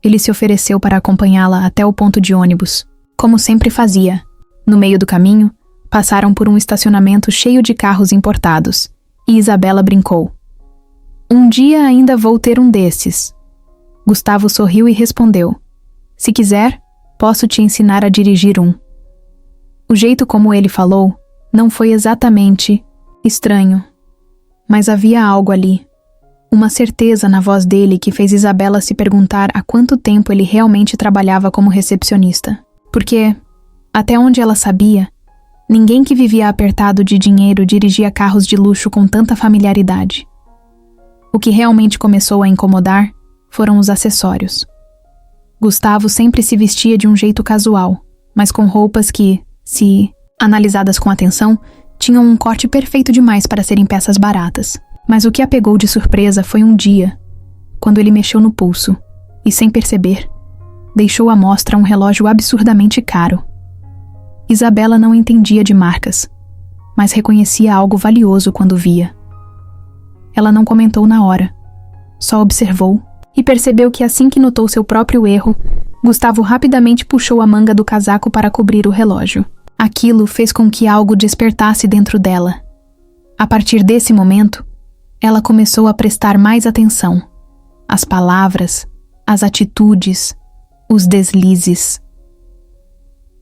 ele se ofereceu para acompanhá-la até o ponto de ônibus, como sempre fazia. No meio do caminho, passaram por um estacionamento cheio de carros importados, e Isabela brincou. Um dia ainda vou ter um desses. Gustavo sorriu e respondeu. Se quiser, posso te ensinar a dirigir um. O jeito como ele falou não foi exatamente estranho, mas havia algo ali. Uma certeza na voz dele que fez Isabela se perguntar há quanto tempo ele realmente trabalhava como recepcionista. Porque, até onde ela sabia, ninguém que vivia apertado de dinheiro dirigia carros de luxo com tanta familiaridade. O que realmente começou a incomodar foram os acessórios. Gustavo sempre se vestia de um jeito casual, mas com roupas que, se analisadas com atenção, tinham um corte perfeito demais para serem peças baratas. Mas o que a pegou de surpresa foi um dia, quando ele mexeu no pulso e, sem perceber, deixou à mostra um relógio absurdamente caro. Isabela não entendia de marcas, mas reconhecia algo valioso quando via. Ela não comentou na hora, só observou e percebeu que assim que notou seu próprio erro, Gustavo rapidamente puxou a manga do casaco para cobrir o relógio. Aquilo fez com que algo despertasse dentro dela. A partir desse momento, ela começou a prestar mais atenção. As palavras, as atitudes, os deslizes.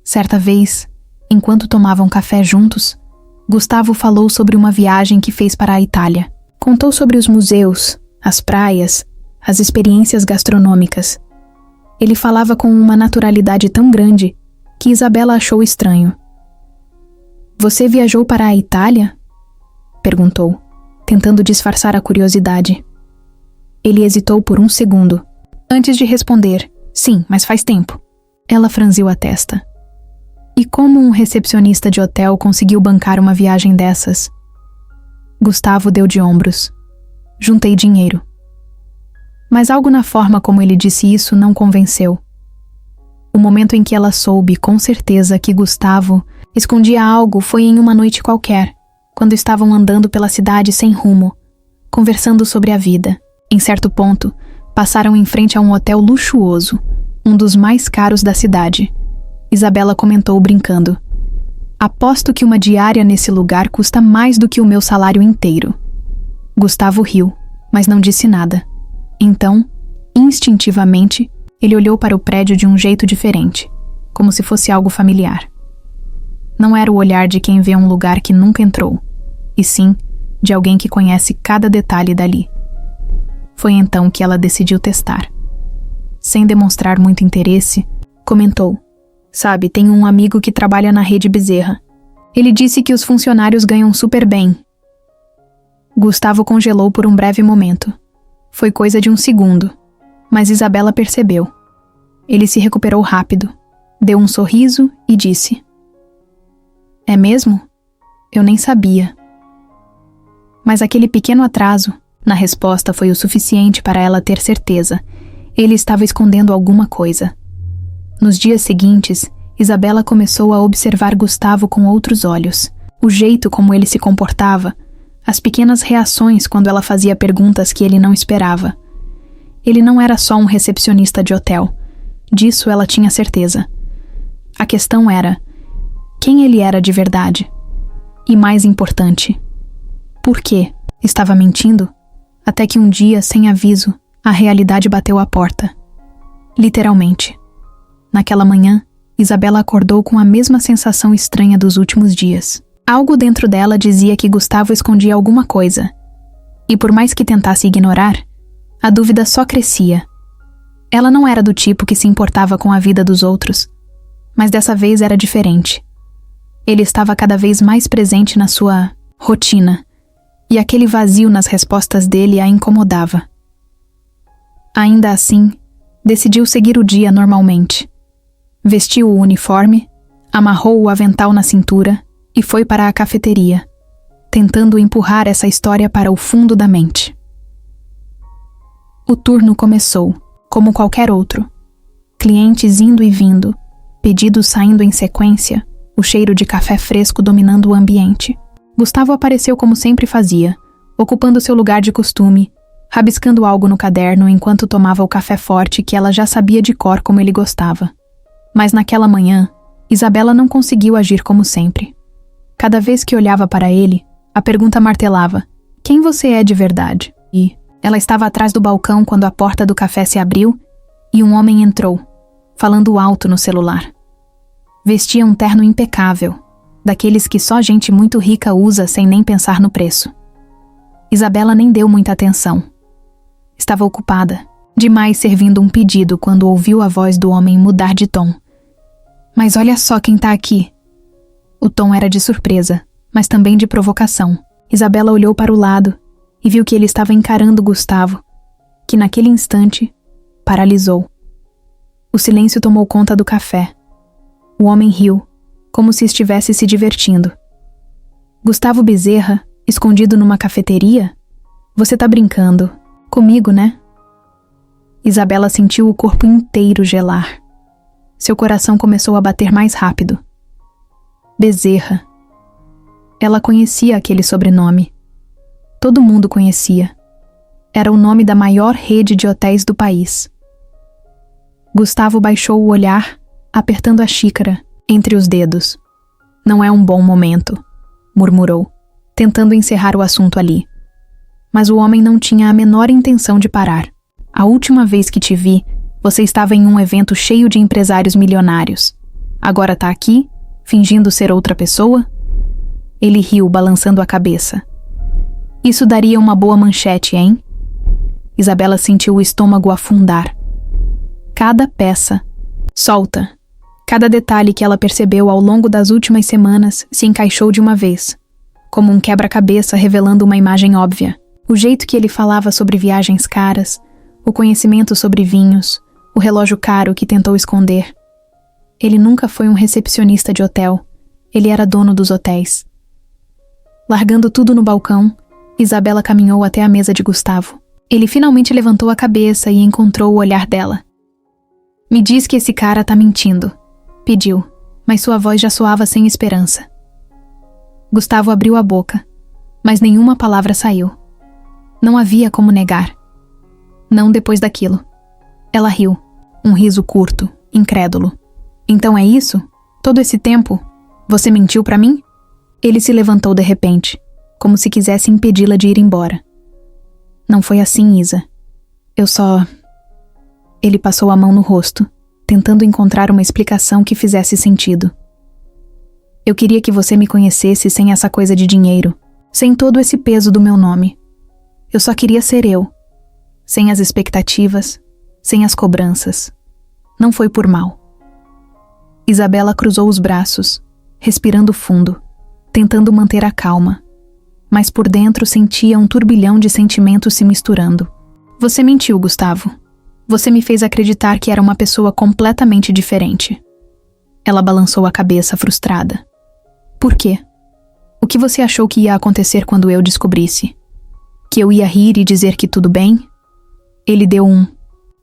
Certa vez, enquanto tomavam café juntos, Gustavo falou sobre uma viagem que fez para a Itália. Contou sobre os museus, as praias, as experiências gastronômicas. Ele falava com uma naturalidade tão grande que Isabela achou estranho. Você viajou para a Itália? Perguntou, tentando disfarçar a curiosidade. Ele hesitou por um segundo, antes de responder, sim, mas faz tempo. Ela franziu a testa. E como um recepcionista de hotel conseguiu bancar uma viagem dessas? Gustavo deu de ombros. Juntei dinheiro. Mas algo na forma como ele disse isso não convenceu. O momento em que ela soube, com certeza, que Gustavo escondia algo foi em uma noite qualquer, quando estavam andando pela cidade sem rumo, conversando sobre a vida. Em certo ponto, passaram em frente a um hotel luxuoso, um dos mais caros da cidade. Isabela comentou brincando. Aposto que uma diária nesse lugar custa mais do que o meu salário inteiro. Gustavo riu, mas não disse nada. Então, instintivamente, ele olhou para o prédio de um jeito diferente, como se fosse algo familiar. Não era o olhar de quem vê um lugar que nunca entrou, e sim de alguém que conhece cada detalhe dali. Foi então que ela decidiu testar. Sem demonstrar muito interesse, comentou. Sabe, tem um amigo que trabalha na Rede Bezerra. Ele disse que os funcionários ganham super bem. Gustavo congelou por um breve momento. Foi coisa de um segundo, mas Isabela percebeu. Ele se recuperou rápido, deu um sorriso e disse. É mesmo? Eu nem sabia. Mas aquele pequeno atraso na resposta foi o suficiente para ela ter certeza. Ele estava escondendo alguma coisa. Nos dias seguintes, Isabela começou a observar Gustavo com outros olhos. O jeito como ele se comportava, as pequenas reações quando ela fazia perguntas que ele não esperava. Ele não era só um recepcionista de hotel. Disso ela tinha certeza. A questão era quem ele era de verdade. E mais importante, por quê? Estava mentindo? Até que um dia, sem aviso, a realidade bateu à porta. Literalmente. Naquela manhã, Isabela acordou com a mesma sensação estranha dos últimos dias. Algo dentro dela dizia que Gustavo escondia alguma coisa. E por mais que tentasse ignorar, a dúvida só crescia. Ela não era do tipo que se importava com a vida dos outros, mas dessa vez era diferente. Ele estava cada vez mais presente na sua rotina, e aquele vazio nas respostas dele a incomodava. Ainda assim, decidiu seguir o dia normalmente. Vestiu o uniforme, amarrou o avental na cintura e foi para a cafeteria, tentando empurrar essa história para o fundo da mente. O turno começou, como qualquer outro. Clientes indo e vindo, pedidos saindo em sequência, o cheiro de café fresco dominando o ambiente. Gustavo apareceu como sempre fazia, ocupando seu lugar de costume, rabiscando algo no caderno enquanto tomava o café forte que ela já sabia de cor como ele gostava. Mas naquela manhã, Isabela não conseguiu agir como sempre. Cada vez que olhava para ele, a pergunta martelava: quem você é de verdade? E ela estava atrás do balcão quando a porta do café se abriu e um homem entrou, falando alto no celular. Vestia um terno impecável, daqueles que só gente muito rica usa sem nem pensar no preço. Isabela nem deu muita atenção. Estava ocupada, demais servindo um pedido quando ouviu a voz do homem mudar de tom. Mas olha só quem tá aqui. O tom era de surpresa, mas também de provocação. Isabela olhou para o lado e viu que ele estava encarando Gustavo, que naquele instante paralisou. O silêncio tomou conta do café. O homem riu, como se estivesse se divertindo. Gustavo Bezerra, escondido numa cafeteria? Você tá brincando. Comigo, né? Isabela sentiu o corpo inteiro gelar. Seu coração começou a bater mais rápido. Bezerra. Ela conhecia aquele sobrenome. Todo mundo conhecia. Era o nome da maior rede de hotéis do país. Gustavo baixou o olhar, apertando a xícara entre os dedos. Não é um bom momento, murmurou, tentando encerrar o assunto ali. Mas o homem não tinha a menor intenção de parar. A última vez que te vi, você estava em um evento cheio de empresários milionários. Agora tá aqui, fingindo ser outra pessoa? Ele riu, balançando a cabeça. Isso daria uma boa manchete, hein? Isabela sentiu o estômago afundar. Cada peça, solta, cada detalhe que ela percebeu ao longo das últimas semanas se encaixou de uma vez, como um quebra-cabeça revelando uma imagem óbvia. O jeito que ele falava sobre viagens caras, o conhecimento sobre vinhos, o relógio caro que tentou esconder. Ele nunca foi um recepcionista de hotel, ele era dono dos hotéis. Largando tudo no balcão, Isabela caminhou até a mesa de Gustavo. Ele finalmente levantou a cabeça e encontrou o olhar dela. Me diz que esse cara tá mentindo, pediu, mas sua voz já soava sem esperança. Gustavo abriu a boca, mas nenhuma palavra saiu. Não havia como negar. Não depois daquilo. Ela riu, um riso curto, incrédulo. Então é isso? Todo esse tempo? Você mentiu pra mim? Ele se levantou de repente, como se quisesse impedi-la de ir embora. Não foi assim, Isa. Eu só... Ele passou a mão no rosto, tentando encontrar uma explicação que fizesse sentido. Eu queria que você me conhecesse sem essa coisa de dinheiro, sem todo esse peso do meu nome. Eu só queria ser eu, sem as expectativas, sem as cobranças. Não foi por mal. Isabela cruzou os braços, respirando fundo, tentando manter a calma, mas por dentro sentia um turbilhão de sentimentos se misturando. Você mentiu, Gustavo. Você me fez acreditar que era uma pessoa completamente diferente. Ela balançou a cabeça frustrada. Por quê? O que você achou que ia acontecer quando eu descobrisse? Que eu ia rir e dizer que tudo bem? Ele deu um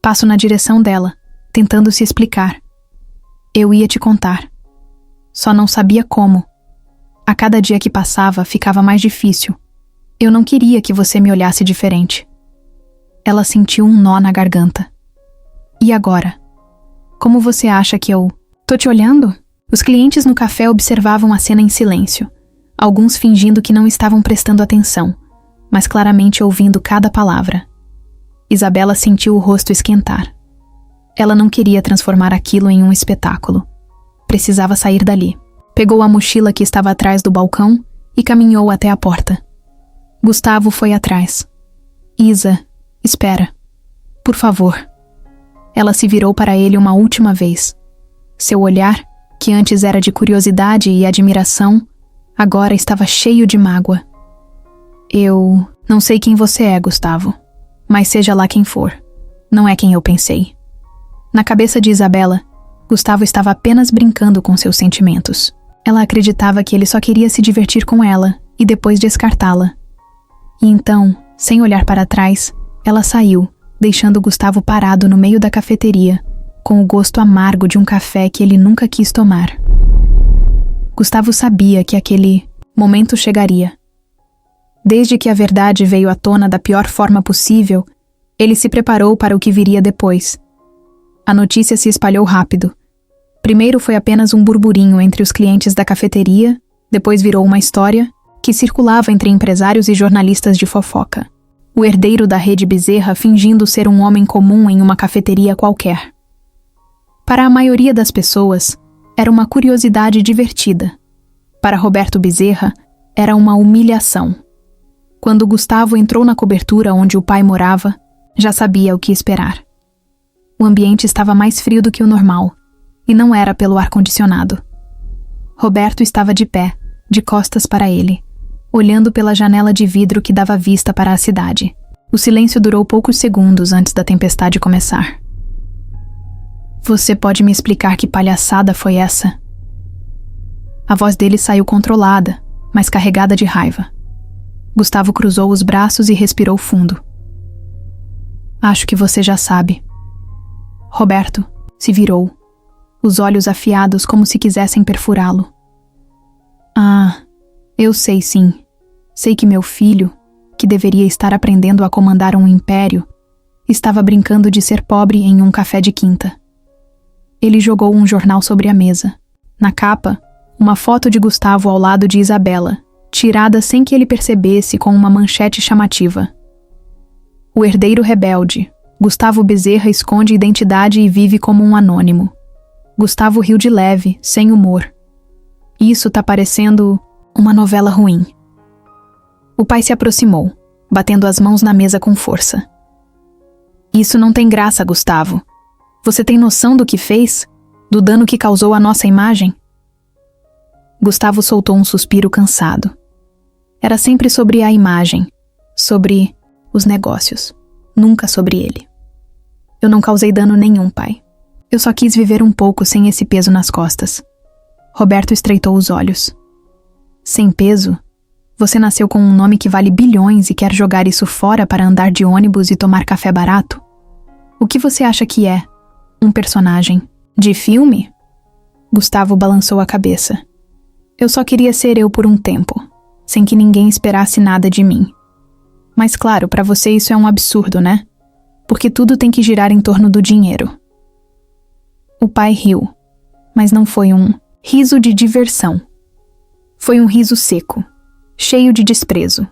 passo na direção dela, tentando se explicar. Eu ia te contar. Só não sabia como. A cada dia que passava, ficava mais difícil. Eu não queria que você me olhasse diferente. Ela sentiu um nó na garganta. E agora? Como você acha que eu... Tô te olhando? Os clientes no café observavam a cena em silêncio, alguns fingindo que não estavam prestando atenção, mas claramente ouvindo cada palavra. Isabela sentiu o rosto esquentar. Ela não queria transformar aquilo em um espetáculo. Precisava sair dali. Pegou a mochila que estava atrás do balcão e caminhou até a porta. Gustavo foi atrás. Isa, espera. Por favor. Ela se virou para ele uma última vez. Seu olhar, que antes era de curiosidade e admiração, agora estava cheio de mágoa. Eu não sei quem você é, Gustavo, mas seja lá quem for, não é quem eu pensei. Na cabeça de Isabela, Gustavo estava apenas brincando com seus sentimentos. Ela acreditava que ele só queria se divertir com ela e depois descartá-la. E então, sem olhar para trás, ela saiu, deixando Gustavo parado no meio da cafeteria, com o gosto amargo de um café que ele nunca quis tomar. Gustavo sabia que aquele momento chegaria. Desde que a verdade veio à tona da pior forma possível, ele se preparou para o que viria depois. A notícia se espalhou rápido. Primeiro foi apenas um burburinho entre os clientes da cafeteria, depois virou uma história que circulava entre empresários e jornalistas de fofoca. O herdeiro da rede Bezerra fingindo ser um homem comum em uma cafeteria qualquer. Para a maioria das pessoas, era uma curiosidade divertida. Para Roberto Bezerra, era uma humilhação. Quando Gustavo entrou na cobertura onde o pai morava, já sabia o que esperar. O ambiente estava mais frio do que o normal, e não era pelo ar-condicionado. Roberto estava de pé, de costas para ele, olhando pela janela de vidro que dava vista para a cidade. O silêncio durou poucos segundos antes da tempestade começar. Você pode me explicar que palhaçada foi essa? A voz dele saiu controlada, mas carregada de raiva. Gustavo cruzou os braços e respirou fundo. Acho que você já sabe. Roberto se virou, os olhos afiados como se quisessem perfurá-lo. Ah, eu sei sim. Sei que meu filho, que deveria estar aprendendo a comandar um império, estava brincando de ser pobre em um café de quinta. Ele jogou um jornal sobre a mesa. Na capa, uma foto de Gustavo ao lado de Isabela, tirada sem que ele percebesse com uma manchete chamativa. O herdeiro rebelde. Gustavo Bezerra esconde identidade e vive como um anônimo. Gustavo riu de leve, sem humor. Isso tá parecendo uma novela ruim. O pai se aproximou, batendo as mãos na mesa com força. Isso não tem graça, Gustavo. Você tem noção do que fez? Do dano que causou à nossa imagem? Gustavo soltou um suspiro cansado. Era sempre sobre a imagem, sobre os negócios, nunca sobre ele. Eu não causei dano nenhum, pai. Eu só quis viver um pouco sem esse peso nas costas. Roberto estreitou os olhos. Sem peso? Você nasceu com um nome que vale bilhões e quer jogar isso fora para andar de ônibus e tomar café barato? O que você acha que é? Um personagem de filme? Gustavo balançou a cabeça. Eu só queria ser eu por um tempo, sem que ninguém esperasse nada de mim. Mas claro, para você isso é um absurdo, né? Porque tudo tem que girar em torno do dinheiro. O pai riu, mas não foi um riso de diversão. Foi um riso seco, cheio de desprezo.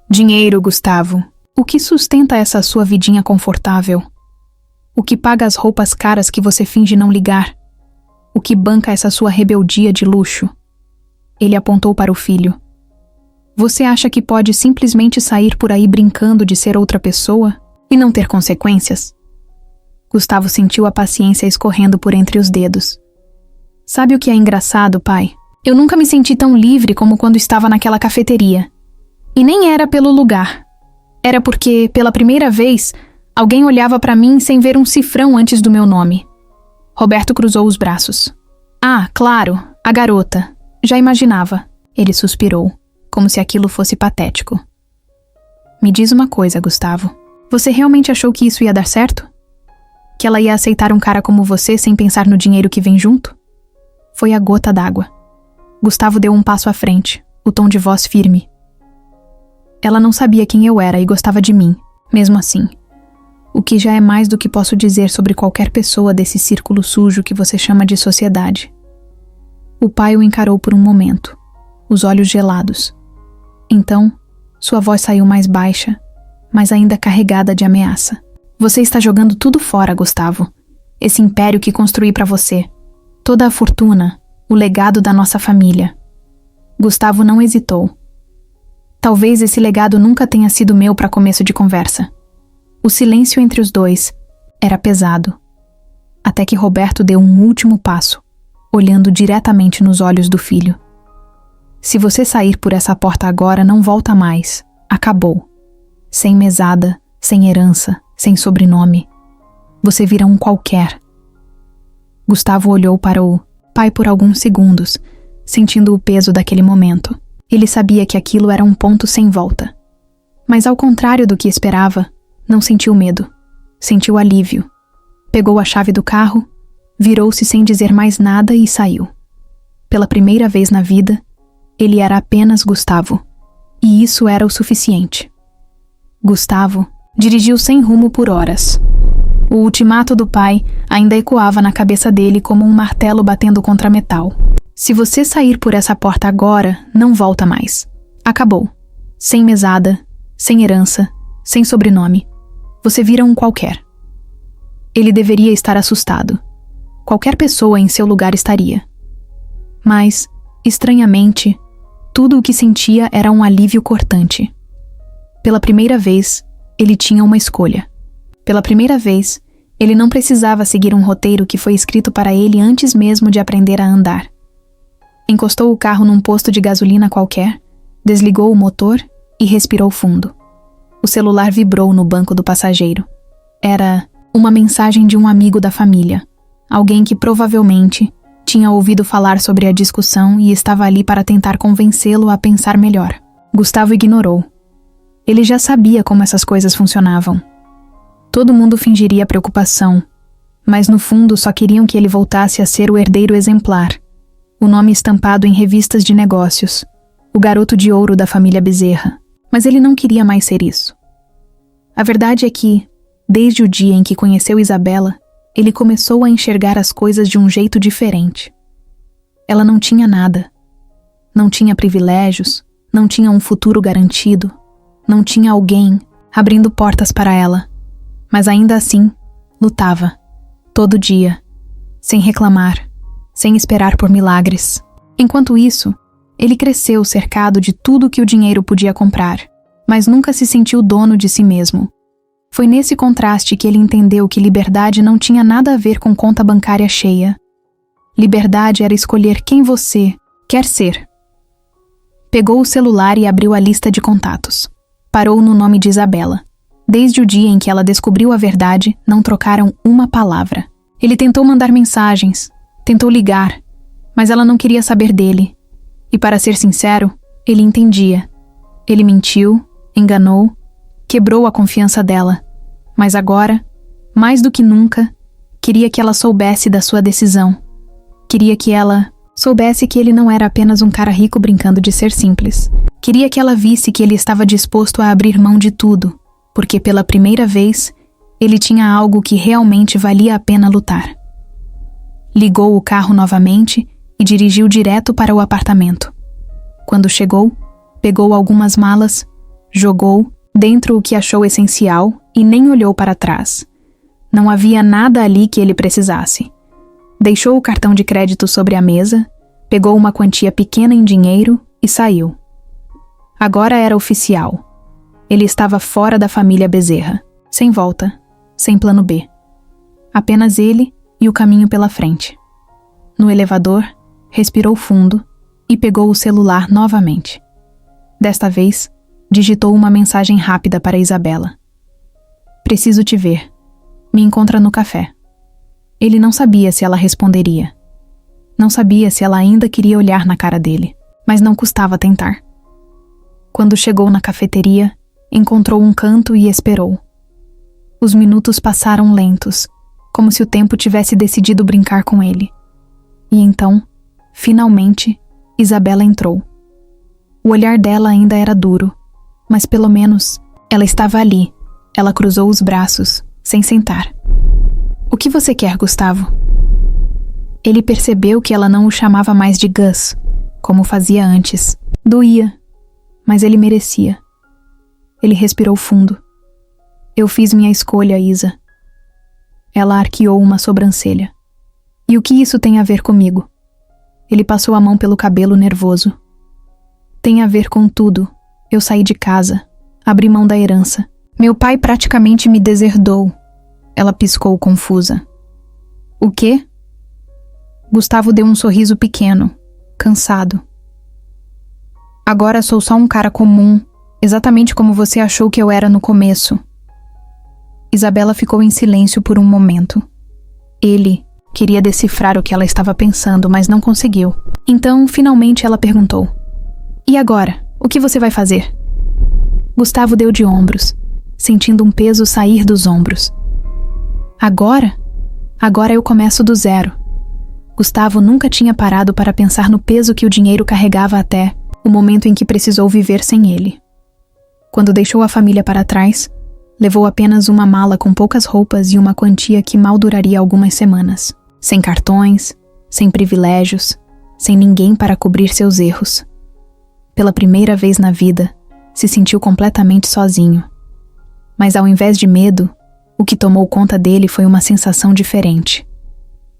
Dinheiro, Gustavo. O que sustenta essa sua vidinha confortável? O que paga as roupas caras que você finge não ligar? O que banca essa sua rebeldia de luxo? Ele apontou para o filho. Você acha que pode simplesmente sair por aí brincando de ser outra pessoa e não ter consequências? Gustavo sentiu a paciência escorrendo por entre os dedos. Sabe o que é engraçado, pai? Eu nunca me senti tão livre como quando estava naquela cafeteria. E nem era pelo lugar. Era porque, pela primeira vez, alguém olhava para mim sem ver um cifrão antes do meu nome. Roberto cruzou os braços. Ah, claro, a garota. Já imaginava. Ele suspirou, como se aquilo fosse patético. Me diz uma coisa, Gustavo. Você realmente achou que isso ia dar certo? Que ela ia aceitar um cara como você sem pensar no dinheiro que vem junto? Foi a gota d'água. Gustavo deu um passo à frente, o tom de voz firme. Ela não sabia quem eu era e gostava de mim, mesmo assim. O que já é mais do que posso dizer sobre qualquer pessoa desse círculo sujo que você chama de sociedade. O pai o encarou por um momento, os olhos gelados. Então, sua voz saiu mais baixa, mas ainda carregada de ameaça. Você está jogando tudo fora, Gustavo. Esse império que construí para você. Toda a fortuna, o legado da nossa família. Gustavo não hesitou. Talvez esse legado nunca tenha sido meu para começo de conversa. O silêncio entre os dois era pesado. Até que Roberto deu um último passo, olhando diretamente nos olhos do filho. Se você sair por essa porta agora, não volta mais. Acabou. Sem mesada, sem herança, sem sobrenome. Você vira um qualquer. Gustavo olhou para o pai por alguns segundos, sentindo o peso daquele momento. Ele sabia que aquilo era um ponto sem volta. Mas ao contrário do que esperava, não sentiu medo. Sentiu alívio. Pegou a chave do carro, virou-se sem dizer mais nada e saiu. Pela primeira vez na vida, ele era apenas Gustavo. E isso era o suficiente. Gustavo dirigiu sem rumo por horas. O ultimato do pai ainda ecoava na cabeça dele como um martelo batendo contra metal. Se você sair por essa porta agora, não volta mais. Acabou. Sem mesada, sem herança, sem sobrenome. Você vira um qualquer. Ele deveria estar assustado. Qualquer pessoa em seu lugar estaria. Mas, estranhamente, tudo o que sentia era um alívio cortante. Pela primeira vez, ele tinha uma escolha. Pela primeira vez, ele não precisava seguir um roteiro que foi escrito para ele antes mesmo de aprender a andar. Encostou o carro num posto de gasolina qualquer, desligou o motor e respirou fundo. O celular vibrou no banco do passageiro. Era uma mensagem de um amigo da família, alguém que provavelmente tinha ouvido falar sobre a discussão e estava ali para tentar convencê-lo a pensar melhor. Gustavo ignorou. Ele já sabia como essas coisas funcionavam. Todo mundo fingiria preocupação, mas no fundo só queriam que ele voltasse a ser o herdeiro exemplar, o nome estampado em revistas de negócios, o garoto de ouro da família Bezerra. Mas ele não queria mais ser isso. A verdade é que, desde o dia em que conheceu Isabela, ele começou a enxergar as coisas de um jeito diferente. Ela não tinha nada. Não tinha privilégios, não tinha um futuro garantido, não tinha alguém abrindo portas para ela. Mas ainda assim, lutava, todo dia, sem reclamar, sem esperar por milagres. Enquanto isso, ele cresceu cercado de tudo que o dinheiro podia comprar, mas nunca se sentiu dono de si mesmo. Foi nesse contraste que ele entendeu que liberdade não tinha nada a ver com conta bancária cheia. Liberdade era escolher quem você quer ser. Pegou o celular e abriu a lista de contatos. Parou no nome de Isabela. Desde o dia em que ela descobriu a verdade, não trocaram uma palavra. Ele tentou mandar mensagens, tentou ligar, mas ela não queria saber dele. E para ser sincero, ele entendia. Ele mentiu, enganou, quebrou a confiança dela. Mas agora, mais do que nunca, queria que ela soubesse da sua decisão. Queria que ela soubesse que ele não era apenas um cara rico brincando de ser simples. Queria que ela visse que ele estava disposto a abrir mão de tudo, porque pela primeira vez, ele tinha algo que realmente valia a pena lutar. Ligou o carro novamente e dirigiu direto para o apartamento. Quando chegou, pegou algumas malas, jogou dentro o que achou essencial e nem olhou para trás. Não havia nada ali que ele precisasse. Deixou o cartão de crédito sobre a mesa, pegou uma quantia pequena em dinheiro e saiu. Agora era oficial. Ele estava fora da família Bezerra, sem volta, sem plano B. Apenas ele e o caminho pela frente. No elevador, respirou fundo e pegou o celular novamente. Desta vez, digitou uma mensagem rápida para Isabela. Preciso te ver. Me encontra no café. Ele não sabia se ela responderia. Não sabia se ela ainda queria olhar na cara dele, mas não custava tentar. Quando chegou na cafeteria, encontrou um canto e esperou. Os minutos passaram lentos, como se o tempo tivesse decidido brincar com ele. E então, finalmente, Isabela entrou. O olhar dela ainda era duro, mas pelo menos ela estava ali. Ela cruzou os braços, sem sentar. O que você quer, Gustavo? Ele percebeu que ela não o chamava mais de Gus, como fazia antes. Doía, mas ele merecia. Ele respirou fundo. Eu fiz minha escolha, Isa. Ela arqueou uma sobrancelha. E o que isso tem a ver comigo? Ele passou a mão pelo cabelo nervoso. Tem a ver com tudo. Eu saí de casa, abri mão da herança. Meu pai praticamente me deserdou. Ela piscou confusa. O quê? Gustavo deu um sorriso pequeno, cansado. Agora sou só um cara comum, exatamente como você achou que eu era no começo. Isabela ficou em silêncio por um momento. Ele queria decifrar o que ela estava pensando, mas não conseguiu. Então, finalmente ela perguntou: "E agora? O que você vai fazer?" Gustavo deu de ombros, sentindo um peso sair dos ombros. Agora? Agora eu começo do zero. Gustavo nunca tinha parado para pensar no peso que o dinheiro carregava até o momento em que precisou viver sem ele. Quando deixou a família para trás, levou apenas uma mala com poucas roupas e uma quantia que mal duraria algumas semanas. Sem cartões, sem privilégios, sem ninguém para cobrir seus erros. Pela primeira vez na vida, se sentiu completamente sozinho. Mas ao invés de medo, o que tomou conta dele foi uma sensação diferente.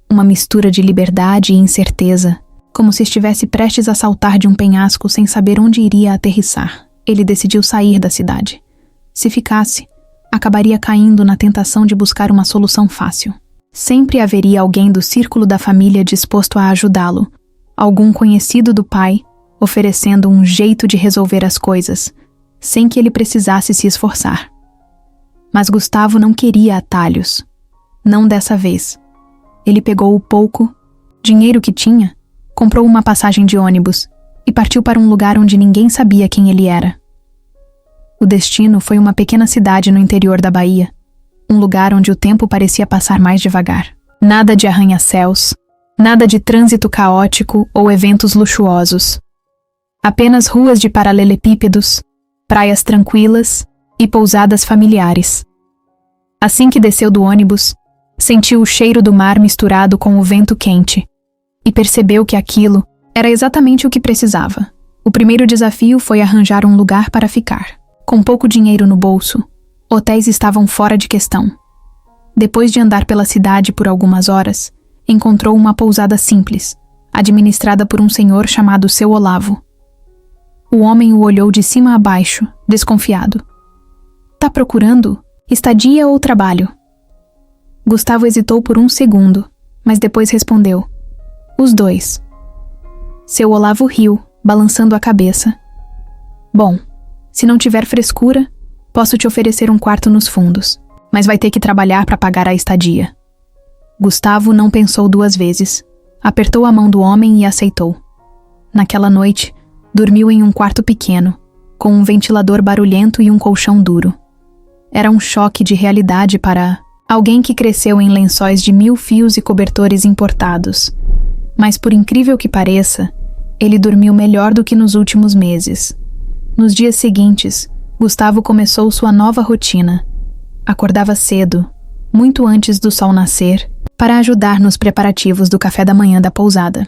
Uma mistura de liberdade e incerteza, como se estivesse prestes a saltar de um penhasco sem saber onde iria aterrissar. Ele decidiu sair da cidade. Se ficasse, acabaria caindo na tentação de buscar uma solução fácil. Sempre haveria alguém do círculo da família disposto a ajudá-lo, algum conhecido do pai, oferecendo um jeito de resolver as coisas, sem que ele precisasse se esforçar. Mas Gustavo não queria atalhos. Não dessa vez. Ele pegou o pouco dinheiro que tinha, comprou uma passagem de ônibus e partiu para um lugar onde ninguém sabia quem ele era. O destino foi uma pequena cidade no interior da Bahia, um lugar onde o tempo parecia passar mais devagar. Nada de arranha-céus, nada de trânsito caótico ou eventos luxuosos. Apenas ruas de paralelepípedos, praias tranquilas e pousadas familiares. Assim que desceu do ônibus, sentiu o cheiro do mar misturado com o vento quente e percebeu que aquilo era exatamente o que precisava. O primeiro desafio foi arranjar um lugar para ficar. Com pouco dinheiro no bolso, hotéis estavam fora de questão. Depois de andar pela cidade por algumas horas, encontrou uma pousada simples, administrada por um senhor chamado Seu Olavo. O homem o olhou de cima a baixo, desconfiado. "Tá procurando estadia ou trabalho?" Gustavo hesitou por um segundo, mas depois respondeu: "Os dois." Seu Olavo riu, balançando a cabeça. "Bom, se não tiver frescura, posso te oferecer um quarto nos fundos, mas vai ter que trabalhar para pagar a estadia." Gustavo não pensou duas vezes. Apertou a mão do homem e aceitou. Naquela noite, dormiu em um quarto pequeno, com um ventilador barulhento e um colchão duro. Era um choque de realidade para alguém que cresceu em lençóis de 1000 fios e cobertores importados. Mas por incrível que pareça, ele dormiu melhor do que nos últimos meses. Nos dias seguintes, Gustavo começou sua nova rotina. Acordava cedo, muito antes do sol nascer, para ajudar nos preparativos do café da manhã da pousada.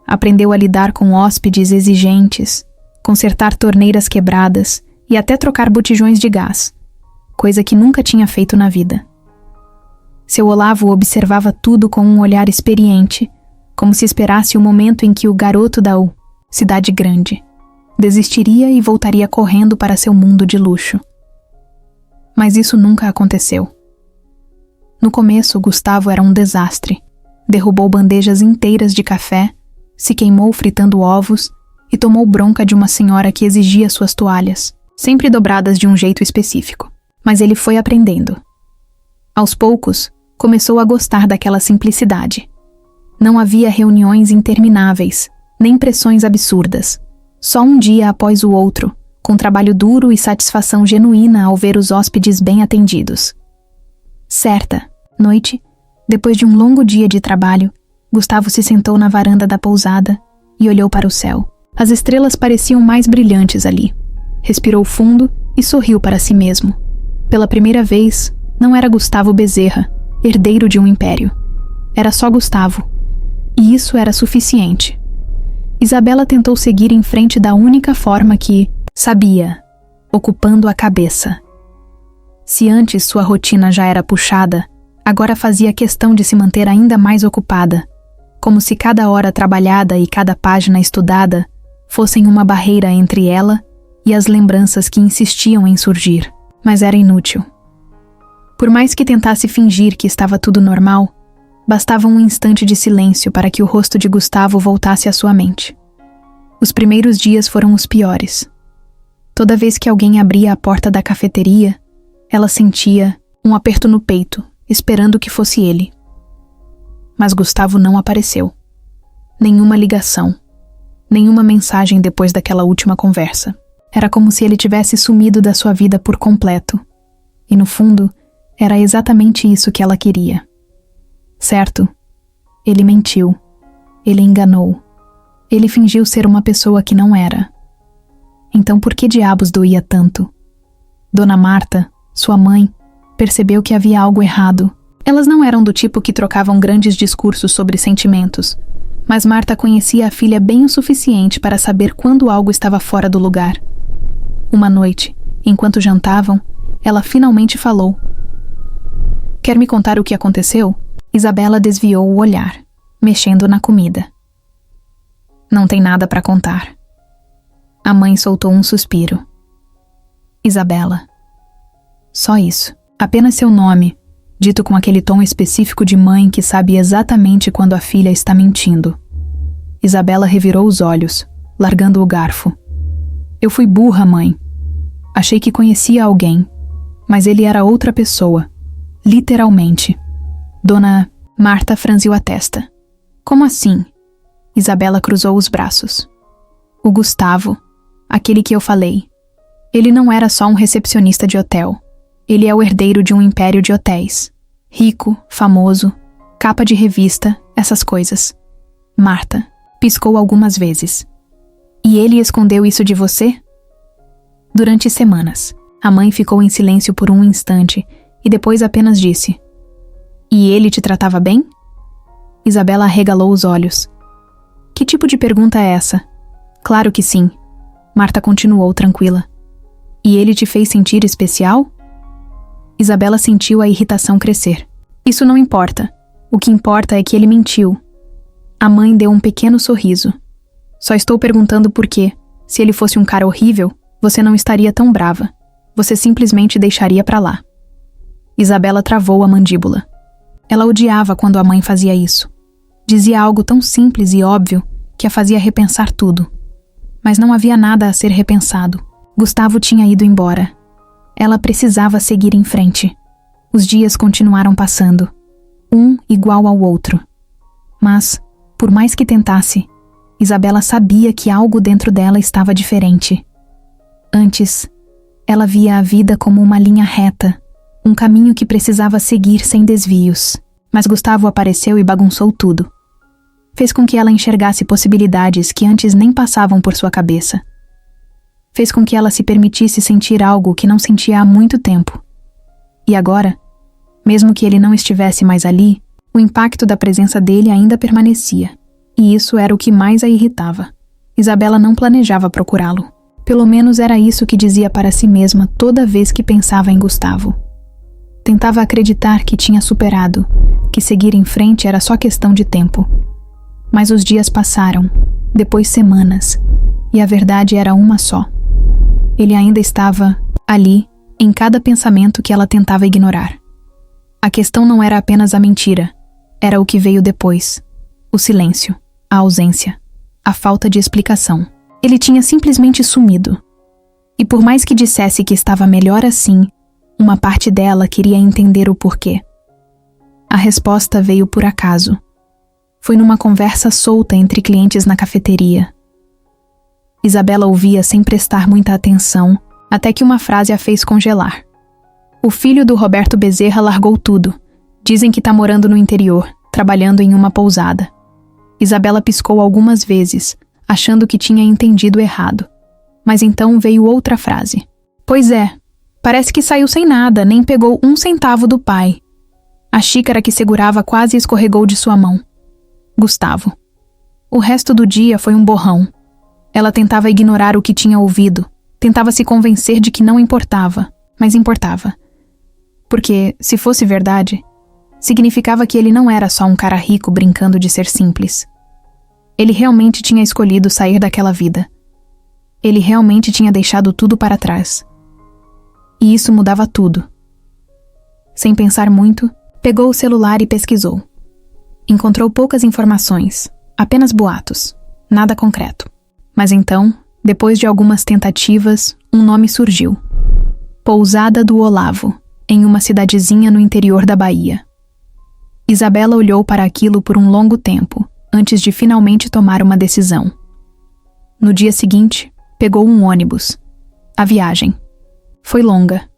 Aprendeu a lidar com hóspedes exigentes, consertar torneiras quebradas e até trocar botijões de gás, coisa que nunca tinha feito na vida. Seu Olavo observava tudo com um olhar experiente, como se esperasse o momento em que o garoto da cidade grande desistiria e voltaria correndo para seu mundo de luxo. Mas isso nunca aconteceu. No começo, Gustavo era um desastre. Derrubou bandejas inteiras de café, se queimou fritando ovos e tomou bronca de uma senhora que exigia suas toalhas, sempre dobradas de um jeito específico. Mas ele foi aprendendo. Aos poucos, começou a gostar daquela simplicidade. Não havia reuniões intermináveis, nem pressões absurdas. Só um dia após o outro, com trabalho duro e satisfação genuína ao ver os hóspedes bem atendidos. Certa noite, depois de um longo dia de trabalho, Gustavo se sentou na varanda da pousada e olhou para o céu. As estrelas pareciam mais brilhantes ali. Respirou fundo e sorriu para si mesmo. Pela primeira vez, não era Gustavo Bezerra, herdeiro de um império. Era só Gustavo. E isso era suficiente. Isabela tentou seguir em frente da única forma que sabia, ocupando a cabeça. Se antes sua rotina já era puxada, agora fazia questão de se manter ainda mais ocupada, como se cada hora trabalhada e cada página estudada fossem uma barreira entre ela e as lembranças que insistiam em surgir. Mas era inútil. Por mais que tentasse fingir que estava tudo normal, bastava um instante de silêncio para que o rosto de Gustavo voltasse à sua mente. Os primeiros dias foram os piores. Toda vez que alguém abria a porta da cafeteria, ela sentia Um aperto no peito, esperando que fosse ele. Mas Gustavo não apareceu. Nenhuma ligação. Nenhuma mensagem depois daquela última conversa. Era como se ele tivesse sumido da sua vida por completo. E no fundo, era exatamente isso que ela queria. Certo? Ele mentiu. Ele enganou. Ele fingiu ser uma pessoa que não era. Então por que diabos doía tanto? Dona Marta, sua mãe, percebeu que havia algo errado. Elas não eram do tipo que trocavam grandes discursos sobre sentimentos, mas Marta conhecia a filha bem o suficiente para saber quando algo estava fora do lugar. Uma noite, enquanto jantavam, ela finalmente falou. Quer me contar o que aconteceu? Isabela desviou o olhar, mexendo na comida. Não tem nada para contar. A mãe soltou um suspiro. Isabela. Só isso. Apenas seu nome, dito com aquele tom específico de mãe que sabe exatamente quando a filha está mentindo. Isabela revirou os olhos, largando o garfo. Eu fui burra, mãe. Achei que conhecia alguém, mas ele era outra pessoa. Literalmente. Dona Marta franziu a testa. Como assim? Isabela cruzou os braços. O Gustavo, aquele que eu falei. Ele não era só um recepcionista de hotel. Ele é o herdeiro de um império de hotéis. Rico, famoso, capa de revista, essas coisas. Marta piscou algumas vezes. E ele escondeu isso de você? Durante semanas, a mãe ficou em silêncio por um instante e depois apenas disse: E ele te tratava bem? Isabela arregalou os olhos. Que tipo de pergunta é essa? Claro que sim. Marta continuou tranquila. E ele te fez sentir especial? Isabela sentiu a irritação crescer. Isso não importa. O que importa é que ele mentiu. A mãe deu um pequeno sorriso. Só estou perguntando por quê. Se ele fosse um cara horrível, você não estaria tão brava. Você simplesmente deixaria pra lá. Isabela travou a mandíbula. Ela odiava quando a mãe fazia isso. Dizia algo tão simples e óbvio que a fazia repensar tudo. Mas não havia nada a ser repensado. Gustavo tinha ido embora. Ela precisava seguir em frente. Os dias continuaram passando, um igual ao outro. Mas, por mais que tentasse, Isabela sabia que algo dentro dela estava diferente. Antes, ela via a vida como uma linha reta, um caminho que precisava seguir sem desvios. Mas Gustavo apareceu e bagunçou tudo. Fez com que ela enxergasse possibilidades que antes nem passavam por sua cabeça. Fez com que ela se permitisse sentir algo que não sentia há muito tempo. E agora, mesmo que ele não estivesse mais ali, o impacto da presença dele ainda permanecia. E isso era o que mais a irritava. Isabela não planejava procurá-lo. Pelo menos era isso que dizia para si mesma toda vez que pensava em Gustavo. Tentava acreditar que tinha superado, que seguir em frente era só questão de tempo. Mas os dias passaram, depois semanas, e a verdade era uma só. Ele ainda estava ali, em cada pensamento que ela tentava ignorar. A questão não era apenas a mentira, era o que veio depois. O silêncio, a ausência, a falta de explicação. Ele tinha simplesmente sumido. E por mais que dissesse que estava melhor assim, uma parte dela queria entender o porquê. A resposta veio por acaso. Foi numa conversa solta entre clientes na cafeteria. Isabela ouvia sem prestar muita atenção, até que uma frase a fez congelar. O filho do Roberto Bezerra largou tudo. Dizem que tá morando no interior, trabalhando em uma pousada. Isabela piscou algumas vezes, achando que tinha entendido errado. Mas então veio outra frase. Pois é, parece que saiu sem nada, nem pegou 1 centavo do pai. A xícara que segurava quase escorregou de sua mão. Gustavo. O resto do dia foi um borrão. Ela tentava ignorar o que tinha ouvido, tentava se convencer de que não importava, mas importava. Porque, se fosse verdade, significava que ele não era só um cara rico brincando de ser simples. Ele realmente tinha escolhido sair daquela vida. Ele realmente tinha deixado tudo para trás. E isso mudava tudo. Sem pensar muito, pegou o celular e pesquisou. Encontrou poucas informações, apenas boatos, nada concreto. Mas então, depois de algumas tentativas, um nome surgiu. Pousada do Olavo. em uma cidadezinha no interior da Bahia. Isabela olhou para aquilo por um longo tempo, antes de finalmente tomar uma decisão. No dia seguinte, pegou um ônibus. A viagem foi longa.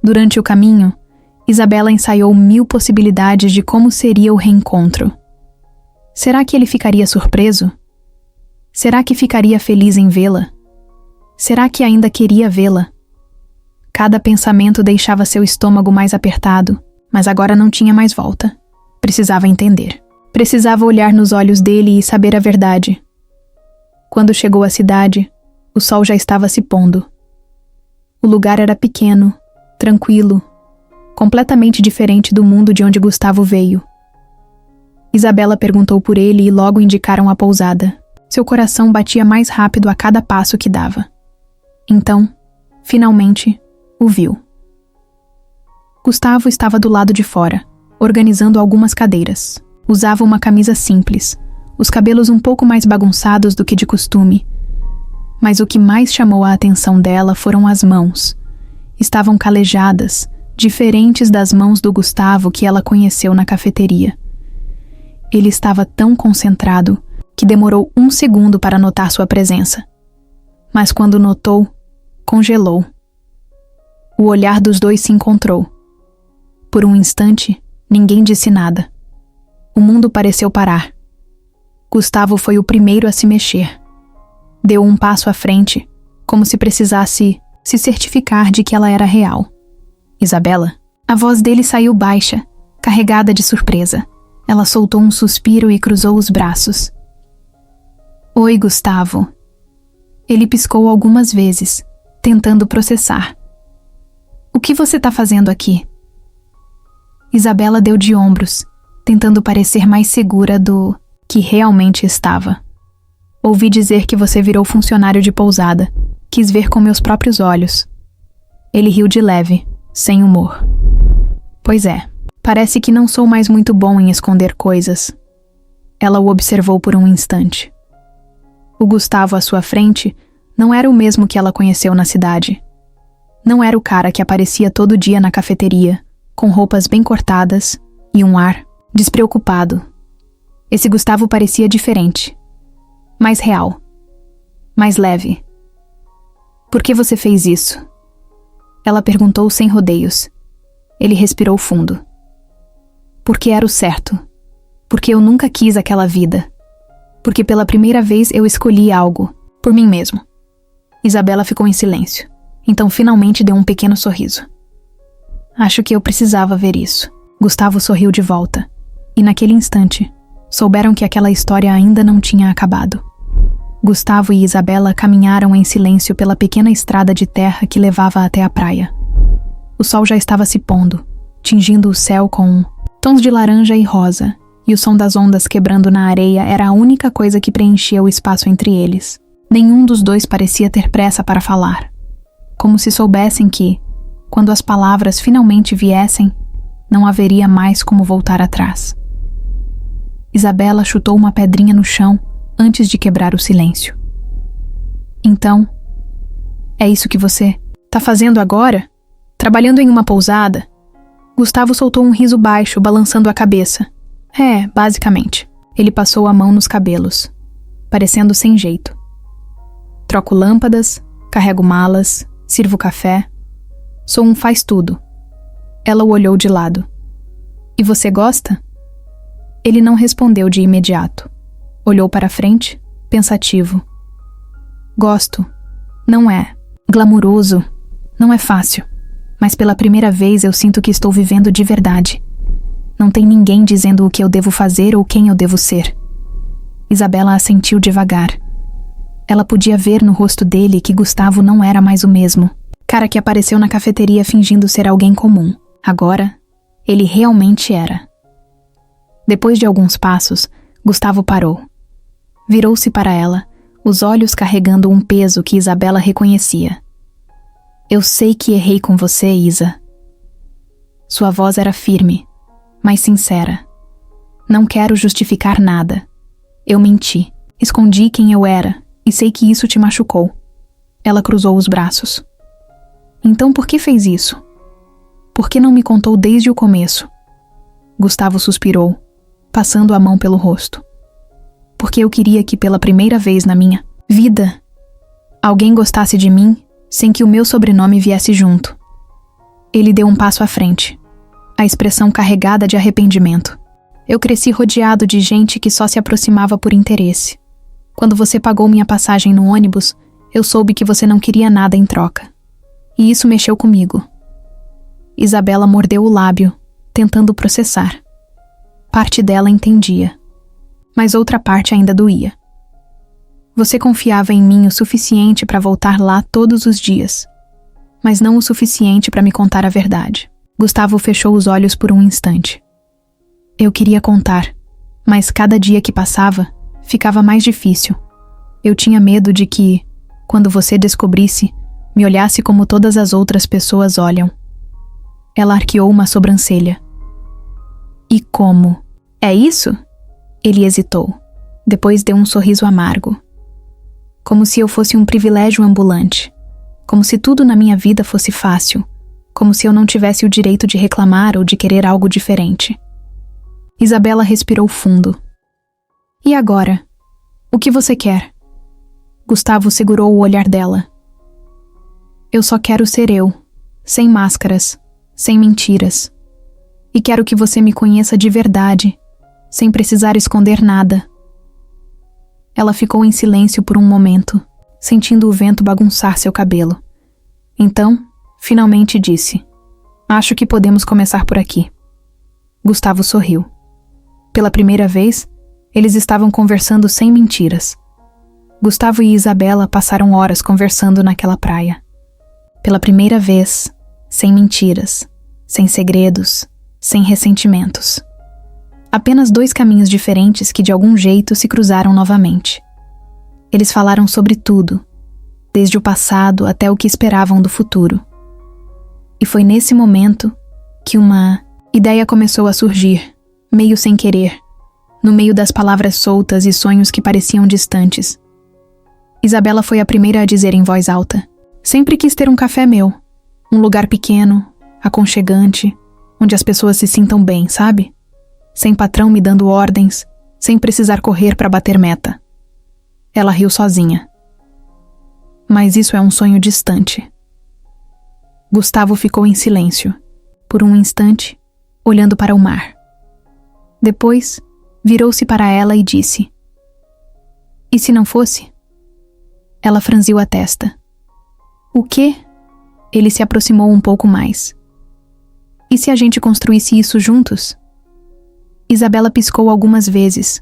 Durante o caminho, Isabela ensaiou 1000 possibilidades de como seria o reencontro. Será que ele ficaria surpreso? Será que ficaria feliz em vê-la? Será que ainda queria vê-la? Cada pensamento deixava seu estômago mais apertado, mas agora não tinha mais volta. Precisava entender. Precisava olhar nos olhos dele e saber a verdade. Quando chegou à cidade, o sol já estava se pondo. O lugar era pequeno, tranquilo, completamente diferente do mundo de onde Gustavo veio. Isabela perguntou por ele e logo indicaram a pousada. Seu coração batia mais rápido a cada passo que dava. Então, finalmente, o viu. Gustavo estava do lado de fora, organizando algumas cadeiras. Usava uma camisa simples, os cabelos um pouco mais bagunçados do que de costume. Mas o que mais chamou a atenção dela foram as mãos. Estavam calejadas, diferentes das mãos do Gustavo que ela conheceu na cafeteria. Ele estava tão concentrado que demorou 1 segundo para notar sua presença. Mas quando notou, congelou. O olhar dos dois se encontrou. Por um instante, ninguém disse nada. O mundo pareceu parar. Gustavo foi o primeiro a se mexer. Deu um passo à frente, como se precisasse se certificar de que ela era real. Isabela? A voz dele saiu baixa, carregada de surpresa. Ela soltou um suspiro e cruzou os braços. Oi, Gustavo. Ele piscou algumas vezes, tentando processar. O que você está fazendo aqui? Isabela deu de ombros, tentando parecer mais segura do que realmente estava. Ouvi dizer que você virou funcionário de pousada. Quis ver com meus próprios olhos. Ele riu de leve, sem humor. Pois é, parece que não sou mais muito bom em esconder coisas. Ela o observou por um instante. O Gustavo à sua frente não era o mesmo que ela conheceu na cidade. Não era o cara que aparecia todo dia na cafeteria, com roupas bem cortadas e um ar despreocupado. Esse Gustavo parecia diferente. Mais real. Mais leve. Por que você fez isso? Ela perguntou sem rodeios. Ele respirou fundo. Porque era o certo. Porque eu nunca quis aquela vida. Porque pela primeira vez eu escolhi algo, por mim mesmo. Isabela ficou em silêncio. Então finalmente deu um pequeno sorriso. Acho que eu precisava ver isso. Gustavo sorriu de volta. E naquele instante, souberam que aquela história ainda não tinha acabado. Gustavo e Isabela caminharam em silêncio pela pequena estrada de terra que levava até a praia. O sol já estava se pondo, tingindo o céu com tons de laranja e rosa, e o som das ondas quebrando na areia era a única coisa que preenchia o espaço entre eles. Nenhum dos dois parecia ter pressa para falar. Como se soubessem que, quando as palavras finalmente viessem, não haveria mais como voltar atrás. Isabela chutou uma pedrinha no chão antes de quebrar o silêncio. Então, é isso que você tá fazendo agora? Trabalhando em uma pousada? Gustavo soltou um riso baixo, balançando a cabeça. É, basicamente. Ele passou a mão nos cabelos, parecendo sem jeito. Troco lâmpadas, carrego malas, sirvo café. Sou um faz-tudo. Ela o olhou de lado. E você gosta? Ele não respondeu de imediato. Olhou para frente, pensativo. Gosto. Não é glamuroso. Não é fácil. Mas pela primeira vez eu sinto que estou vivendo de verdade. Não tem ninguém dizendo o que eu devo fazer ou quem eu devo ser. Isabela assentiu devagar. Ela podia ver no rosto dele que Gustavo não era mais o mesmo. Cara que apareceu na cafeteria fingindo ser alguém comum. Agora, ele realmente era. Depois de alguns passos, Gustavo parou. Virou-se para ela, os olhos carregando um peso que Isabela reconhecia. Eu sei que errei com você, Isa. Sua voz era firme, mas sincera. Não quero justificar nada. Eu menti, escondi quem eu era, e sei que isso te machucou. Ela cruzou os braços. Então por que fez isso? Por que não me contou desde o começo? Gustavo suspirou, passando a mão pelo rosto. Porque eu queria que pela primeira vez na minha vida, alguém gostasse de mim sem que o meu sobrenome viesse junto. Ele deu um passo à frente, a expressão carregada de arrependimento. Eu cresci rodeado de gente que só se aproximava por interesse. Quando você pagou minha passagem no ônibus, eu soube que você não queria nada em troca. E isso mexeu comigo. Isabela mordeu o lábio, tentando processar. Parte dela entendia, mas outra parte ainda doía. Você confiava em mim o suficiente para voltar lá todos os dias, mas não o suficiente para me contar a verdade. Gustavo fechou os olhos por um instante. Eu queria contar, mas cada dia que passava, ficava mais difícil. Eu tinha medo de que, quando você descobrisse, me olhasse como todas as outras pessoas olham. Ela arqueou uma sobrancelha. E como? É isso? Ele hesitou. Depois deu um sorriso amargo. Como se eu fosse um privilégio ambulante. Como se tudo na minha vida fosse fácil. Como se eu não tivesse o direito de reclamar ou de querer algo diferente. Isabela respirou fundo. E agora? O que você quer? Gustavo segurou o olhar dela. Eu só quero ser eu, sem máscaras, sem mentiras. E quero que você me conheça de verdade, sem precisar esconder nada. Ela ficou em silêncio por um momento, sentindo o vento bagunçar seu cabelo. Então, finalmente disse: Acho que podemos começar por aqui. Gustavo sorriu. Pela primeira vez, eles estavam conversando sem mentiras. Gustavo e Isabela passaram horas conversando naquela praia. Pela primeira vez, sem mentiras, sem segredos, sem ressentimentos. Apenas dois caminhos diferentes que de algum jeito se cruzaram novamente. Eles falaram sobre tudo, desde o passado até o que esperavam do futuro. E foi nesse momento que uma ideia começou a surgir, meio sem querer, no meio das palavras soltas e sonhos que pareciam distantes. Isabela foi a primeira a dizer em voz alta: Sempre quis ter um café meu, um lugar pequeno, aconchegante, onde as pessoas se sintam bem, sabe? Sem patrão me dando ordens, sem precisar correr para bater meta. Ela riu sozinha. Mas isso é um sonho distante. Gustavo ficou em silêncio, por um instante, olhando para o mar. Depois, virou-se para ela e disse: E se não fosse? Ela franziu a testa. O quê? Ele se aproximou um pouco mais. E se a gente construísse isso juntos? Isabela piscou algumas vezes,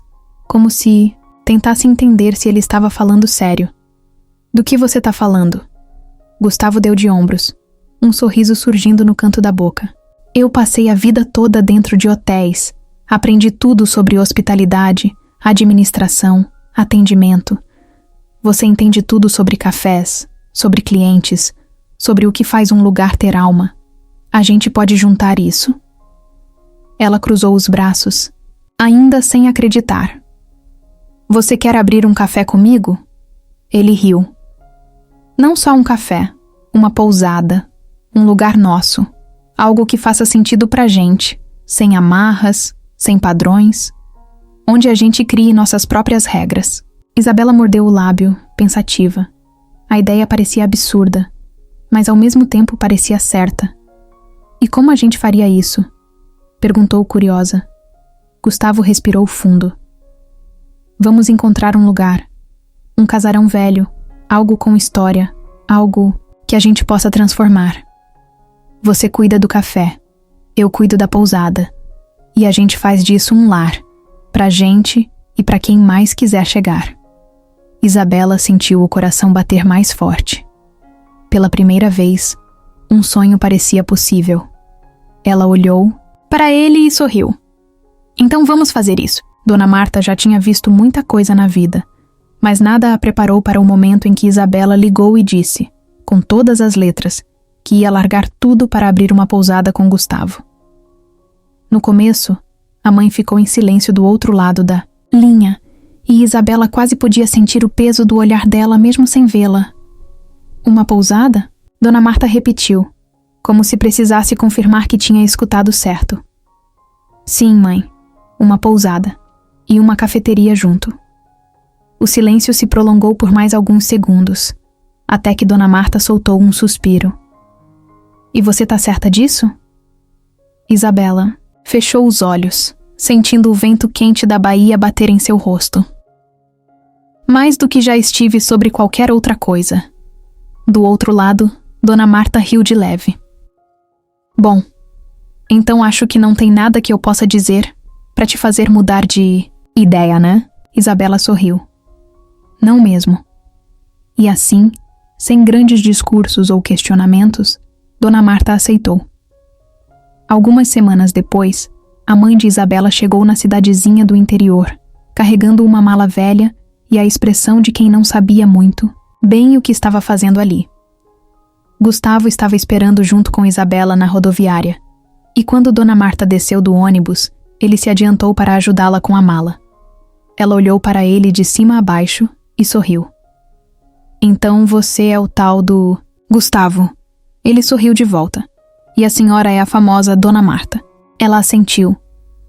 como se tentasse entender se ele estava falando sério. Do que você tá falando? Gustavo deu de ombros, um sorriso surgindo no canto da boca. Eu passei a vida toda dentro de hotéis. Aprendi tudo sobre hospitalidade, administração, atendimento. Você entende tudo sobre cafés, sobre clientes, sobre o que faz um lugar ter alma. A gente pode juntar isso? Ela cruzou os braços, ainda sem acreditar. Você quer abrir um café comigo? Ele riu. Não só um café, uma pousada, um lugar nosso, algo que faça sentido pra gente, sem amarras, sem padrões, onde a gente crie nossas próprias regras. Isabela mordeu o lábio, pensativa. A ideia parecia absurda, mas ao mesmo tempo parecia certa. E como a gente faria isso? Perguntou curiosa. Gustavo respirou fundo. Vamos encontrar um lugar, um casarão velho, algo com história, algo que a gente possa transformar. Você cuida do café, eu cuido da pousada, e a gente faz disso um lar, pra gente e pra quem mais quiser chegar. Isabela sentiu o coração bater mais forte. Pela primeira vez, um sonho parecia possível. Ela olhou para ele e sorriu. Então vamos fazer isso. Dona Marta já tinha visto muita coisa na vida, mas nada a preparou para o momento em que Isabela ligou e disse, com todas as letras, que ia largar tudo para abrir uma pousada com Gustavo. No começo, a mãe ficou em silêncio do outro lado da linha, e Isabela quase podia sentir o peso do olhar dela mesmo sem vê-la. Uma pousada? Dona Marta repetiu. como se precisasse confirmar que tinha escutado certo. Sim, mãe, uma pousada e uma cafeteria junto. O silêncio se prolongou por mais alguns segundos, até que Dona Marta soltou um suspiro. E você tá certa disso? Isabela fechou os olhos, sentindo o vento quente da Bahia bater em seu rosto. Mais do que já estive sobre qualquer outra coisa. Do outro lado, Dona Marta riu de leve. Bom, então acho que não tem nada que eu possa dizer para te fazer mudar de ideia, né? Isabela sorriu. Não mesmo. E assim, sem grandes discursos ou questionamentos, Dona Marta aceitou. Algumas semanas depois, a mãe de Isabela chegou na cidadezinha do interior, carregando uma mala velha e a expressão de quem não sabia muito, bem o que estava fazendo ali. Gustavo estava esperando junto com Isabela na rodoviária, e quando Dona Marta desceu do ônibus, ele se adiantou para ajudá-la com a mala. Ela olhou para ele de cima a baixo e sorriu. Então você é o tal do Gustavo. Ele sorriu de volta. E a senhora é a famosa Dona Marta. Ela assentiu,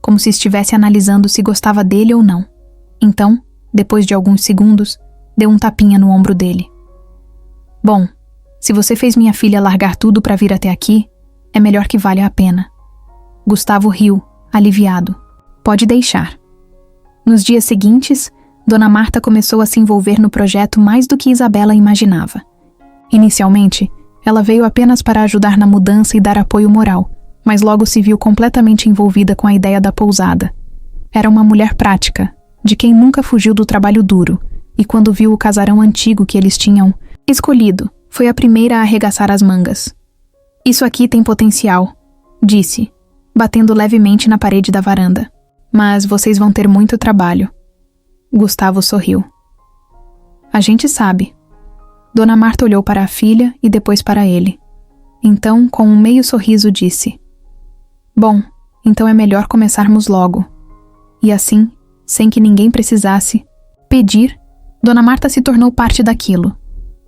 como se estivesse analisando se gostava dele ou não. Então, depois de alguns segundos, deu um tapinha no ombro dele. Bom, se você fez minha filha largar tudo para vir até aqui, é melhor que valha a pena. Gustavo riu, aliviado. Pode deixar. Nos dias seguintes, Dona Marta começou a se envolver no projeto mais do que Isabela imaginava. Inicialmente, ela veio apenas para ajudar na mudança e dar apoio moral, mas logo se viu completamente envolvida com a ideia da pousada. Era uma mulher prática, de quem nunca fugiu do trabalho duro, e quando viu o casarão antigo que eles tinham escolhido, foi a primeira a arregaçar as mangas. Isso aqui tem potencial, disse, batendo levemente na parede da varanda. Mas vocês vão ter muito trabalho. Gustavo sorriu. A gente sabe. Dona Marta olhou para a filha e depois para ele. Então, com um meio sorriso, disse: Bom, então é melhor começarmos logo. E assim, sem que ninguém precisasse pedir, Dona Marta se tornou parte daquilo.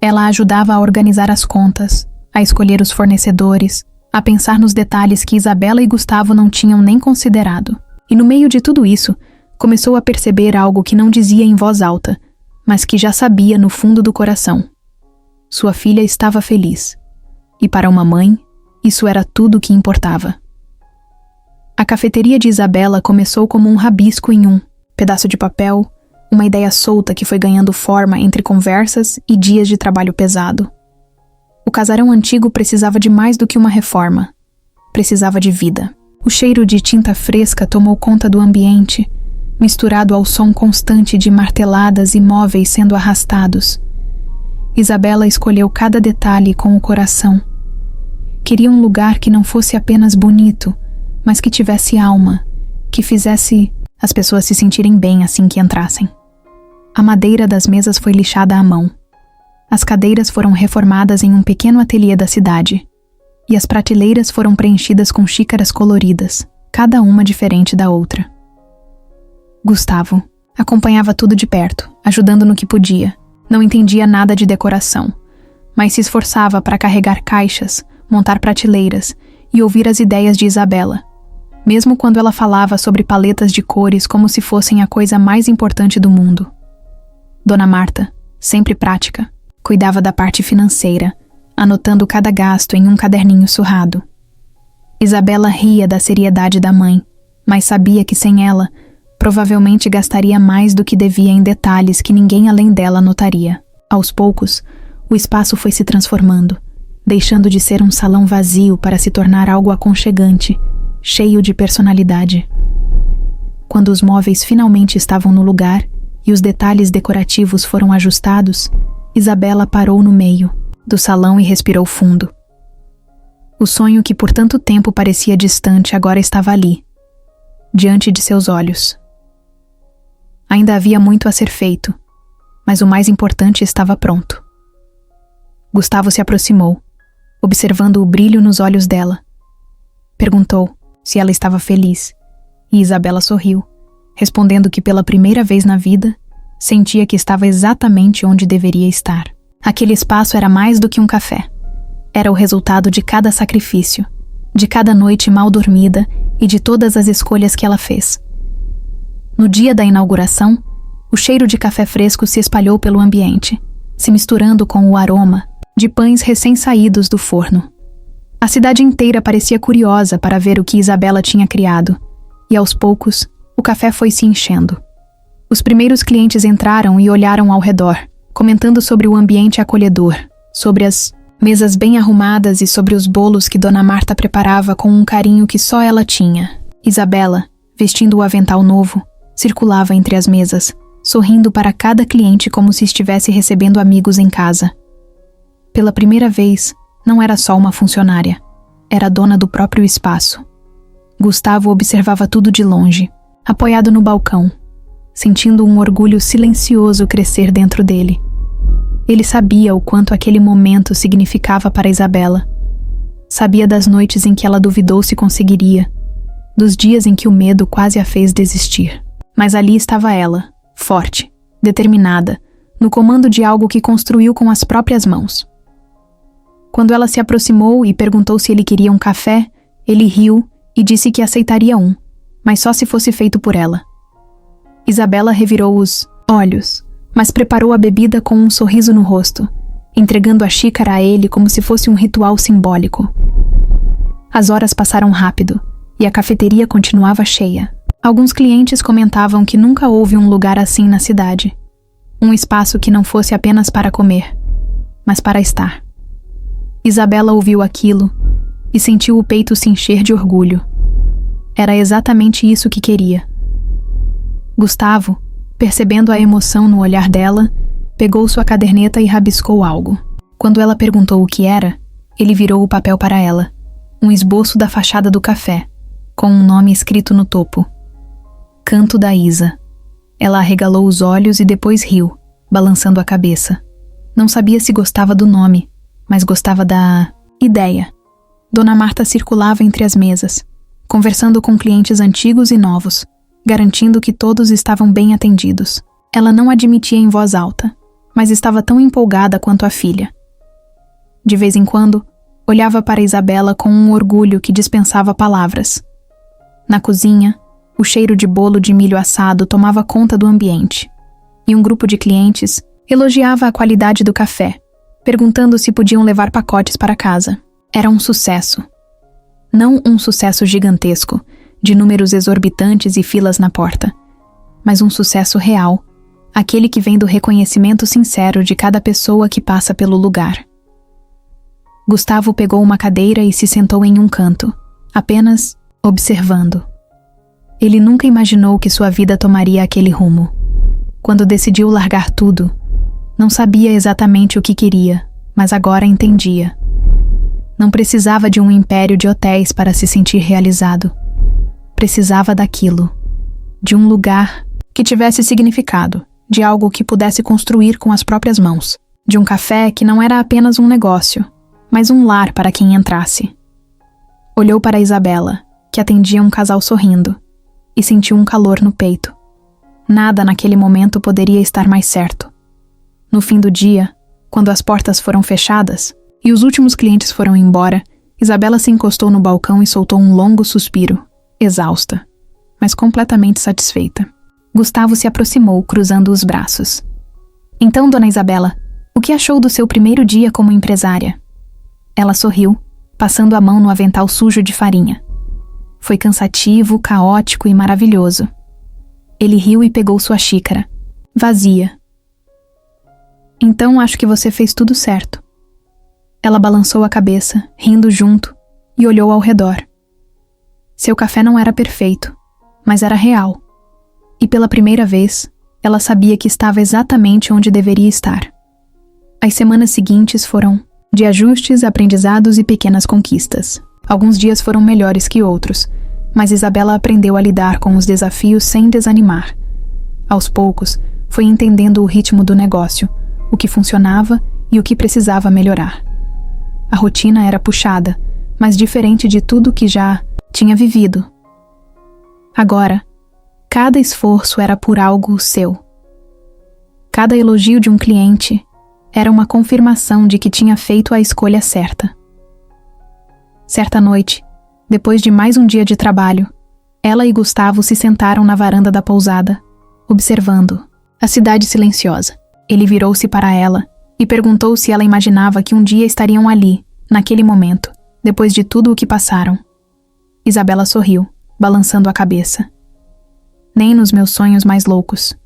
Ela ajudava a organizar as contas, a escolher os fornecedores, a pensar nos detalhes que Isabela e Gustavo não tinham nem considerado. E no meio de tudo isso, começou a perceber algo que não dizia em voz alta, mas que já sabia no fundo do coração. Sua filha estava feliz. E para uma mãe, isso era tudo o que importava. A cafeteria de Isabela começou como um rabisco em um pedaço de papel, uma ideia solta que foi ganhando forma entre conversas e dias de trabalho pesado. O casarão antigo precisava de mais do que uma reforma. Precisava de vida. O cheiro de tinta fresca tomou conta do ambiente, misturado ao som constante de marteladas e móveis sendo arrastados. Isabela escolheu cada detalhe com o coração. Queria um lugar que não fosse apenas bonito, mas que tivesse alma, que fizesse as pessoas se sentirem bem assim que entrassem. A madeira das mesas foi lixada à mão. As cadeiras foram reformadas em um pequeno ateliê da cidade. E as prateleiras foram preenchidas com xícaras coloridas, cada uma diferente da outra. Gustavo acompanhava tudo de perto, ajudando no que podia. Não entendia nada de decoração, mas se esforçava para carregar caixas, montar prateleiras e ouvir as ideias de Isabela, mesmo quando ela falava sobre paletas de cores como se fossem a coisa mais importante do mundo. Dona Marta, sempre prática, cuidava da parte financeira, anotando cada gasto em um caderninho surrado. Isabela ria da seriedade da mãe, mas sabia que sem ela, provavelmente gastaria mais do que devia em detalhes que ninguém além dela notaria. Aos poucos, o espaço foi se transformando, deixando de ser um salão vazio para se tornar algo aconchegante, cheio de personalidade. Quando os móveis finalmente estavam no lugar e os detalhes decorativos foram ajustados, Isabela parou no meio do salão e respirou fundo. O sonho que por tanto tempo parecia distante agora estava ali, diante de seus olhos. Ainda havia muito a ser feito, mas o mais importante estava pronto. Gustavo se aproximou, observando o brilho nos olhos dela. Perguntou se ela estava feliz, e Isabela sorriu, respondendo que pela primeira vez na vida, sentia que estava exatamente onde deveria estar. Aquele espaço era mais do que um café. Era o resultado de cada sacrifício, de cada noite mal dormida e de todas as escolhas que ela fez. No dia da inauguração, o cheiro de café fresco se espalhou pelo ambiente, se misturando com o aroma de pães recém-saídos do forno. A cidade inteira parecia curiosa para ver o que Isabela tinha criado, e aos poucos, o café foi se enchendo. Os primeiros clientes entraram e olharam ao redor, comentando sobre o ambiente acolhedor, sobre as mesas bem arrumadas e sobre os bolos que Dona Marta preparava com um carinho que só ela tinha. Isabela, vestindo o avental novo, circulava entre as mesas, sorrindo para cada cliente como se estivesse recebendo amigos em casa. Pela primeira vez, não era só uma funcionária, era dona do próprio espaço. Gustavo observava tudo de longe, apoiado no balcão, sentindo um orgulho silencioso crescer dentro dele. Ele sabia o quanto aquele momento significava para Isabela. Sabia das noites em que ela duvidou se conseguiria, dos dias em que o medo quase a fez desistir. Mas ali estava ela, forte, determinada, no comando de algo que construiu com as próprias mãos. Quando ela se aproximou e perguntou se ele queria um café, ele riu e disse que aceitaria um, mas só se fosse feito por ela. Isabela revirou os olhos, mas preparou a bebida com um sorriso no rosto, entregando a xícara a ele como se fosse um ritual simbólico. As horas passaram rápido, e a cafeteria continuava cheia. Alguns clientes comentavam que nunca houve um lugar assim na cidade. Um espaço que não fosse apenas para comer, mas para estar. Isabela ouviu aquilo e sentiu o peito se encher de orgulho. Era exatamente isso que queria. Gustavo, percebendo a emoção no olhar dela, pegou sua caderneta e rabiscou algo. Quando ela perguntou o que era, ele virou o papel para ela, um esboço da fachada do café, com um nome escrito no topo. Canto da Isa. Ela arregalou os olhos e depois riu, balançando a cabeça. Não sabia se gostava do nome, mas gostava da ideia. Dona Marta circulava entre as mesas, conversando com clientes antigos e novos, garantindo que todos estavam bem atendidos. Ela não admitia em voz alta, mas estava tão empolgada quanto a filha. De vez em quando, olhava para Isabela com um orgulho que dispensava palavras. Na cozinha, o cheiro de bolo de milho assado tomava conta do ambiente, e um grupo de clientes elogiava a qualidade do café, perguntando se podiam levar pacotes para casa. Era um sucesso. Não um sucesso gigantesco, de números exorbitantes e filas na porta, mas um sucesso real, aquele que vem do reconhecimento sincero de cada pessoa que passa pelo lugar. Gustavo pegou uma cadeira e se sentou em um canto, apenas observando. Ele nunca imaginou que sua vida tomaria aquele rumo. Quando decidiu largar tudo, não sabia exatamente o que queria, mas agora entendia. Não precisava de um império de hotéis para se sentir realizado. Precisava daquilo, de um lugar que tivesse significado, de algo que pudesse construir com as próprias mãos, de um café que não era apenas um negócio, mas um lar para quem entrasse. Olhou para Isabela, que atendia um casal sorrindo, e sentiu um calor no peito. Nada naquele momento poderia estar mais certo. No fim do dia, quando as portas foram fechadas e os últimos clientes foram embora, Isabela se encostou no balcão e soltou um longo suspiro, exausta, mas completamente satisfeita. Gustavo se aproximou, cruzando os braços. Então, dona Isabela, o que achou do seu primeiro dia como empresária? Ela sorriu, passando a mão no avental sujo de farinha. Foi cansativo, caótico e maravilhoso. Ele riu e pegou sua xícara, vazia. Então acho que você fez tudo certo. Ela balançou a cabeça, rindo junto, e olhou ao redor. Seu café não era perfeito, mas era real. E pela primeira vez, ela sabia que estava exatamente onde deveria estar. As semanas seguintes foram de ajustes, aprendizados e pequenas conquistas. Alguns dias foram melhores que outros, mas Isabela aprendeu a lidar com os desafios sem desanimar. Aos poucos, foi entendendo o ritmo do negócio, o que funcionava e o que precisava melhorar. A rotina era puxada, mas diferente de tudo que já tinha vivido. Agora, cada esforço era por algo seu. Cada elogio de um cliente era uma confirmação de que tinha feito a escolha certa. Certa noite, depois de mais um dia de trabalho, ela e Gustavo se sentaram na varanda da pousada, observando a cidade silenciosa. Ele virou-se para ela e perguntou se ela imaginava que um dia estariam ali, naquele momento, depois de tudo o que passaram. Isabela sorriu, balançando a cabeça. Nem nos meus sonhos mais loucos.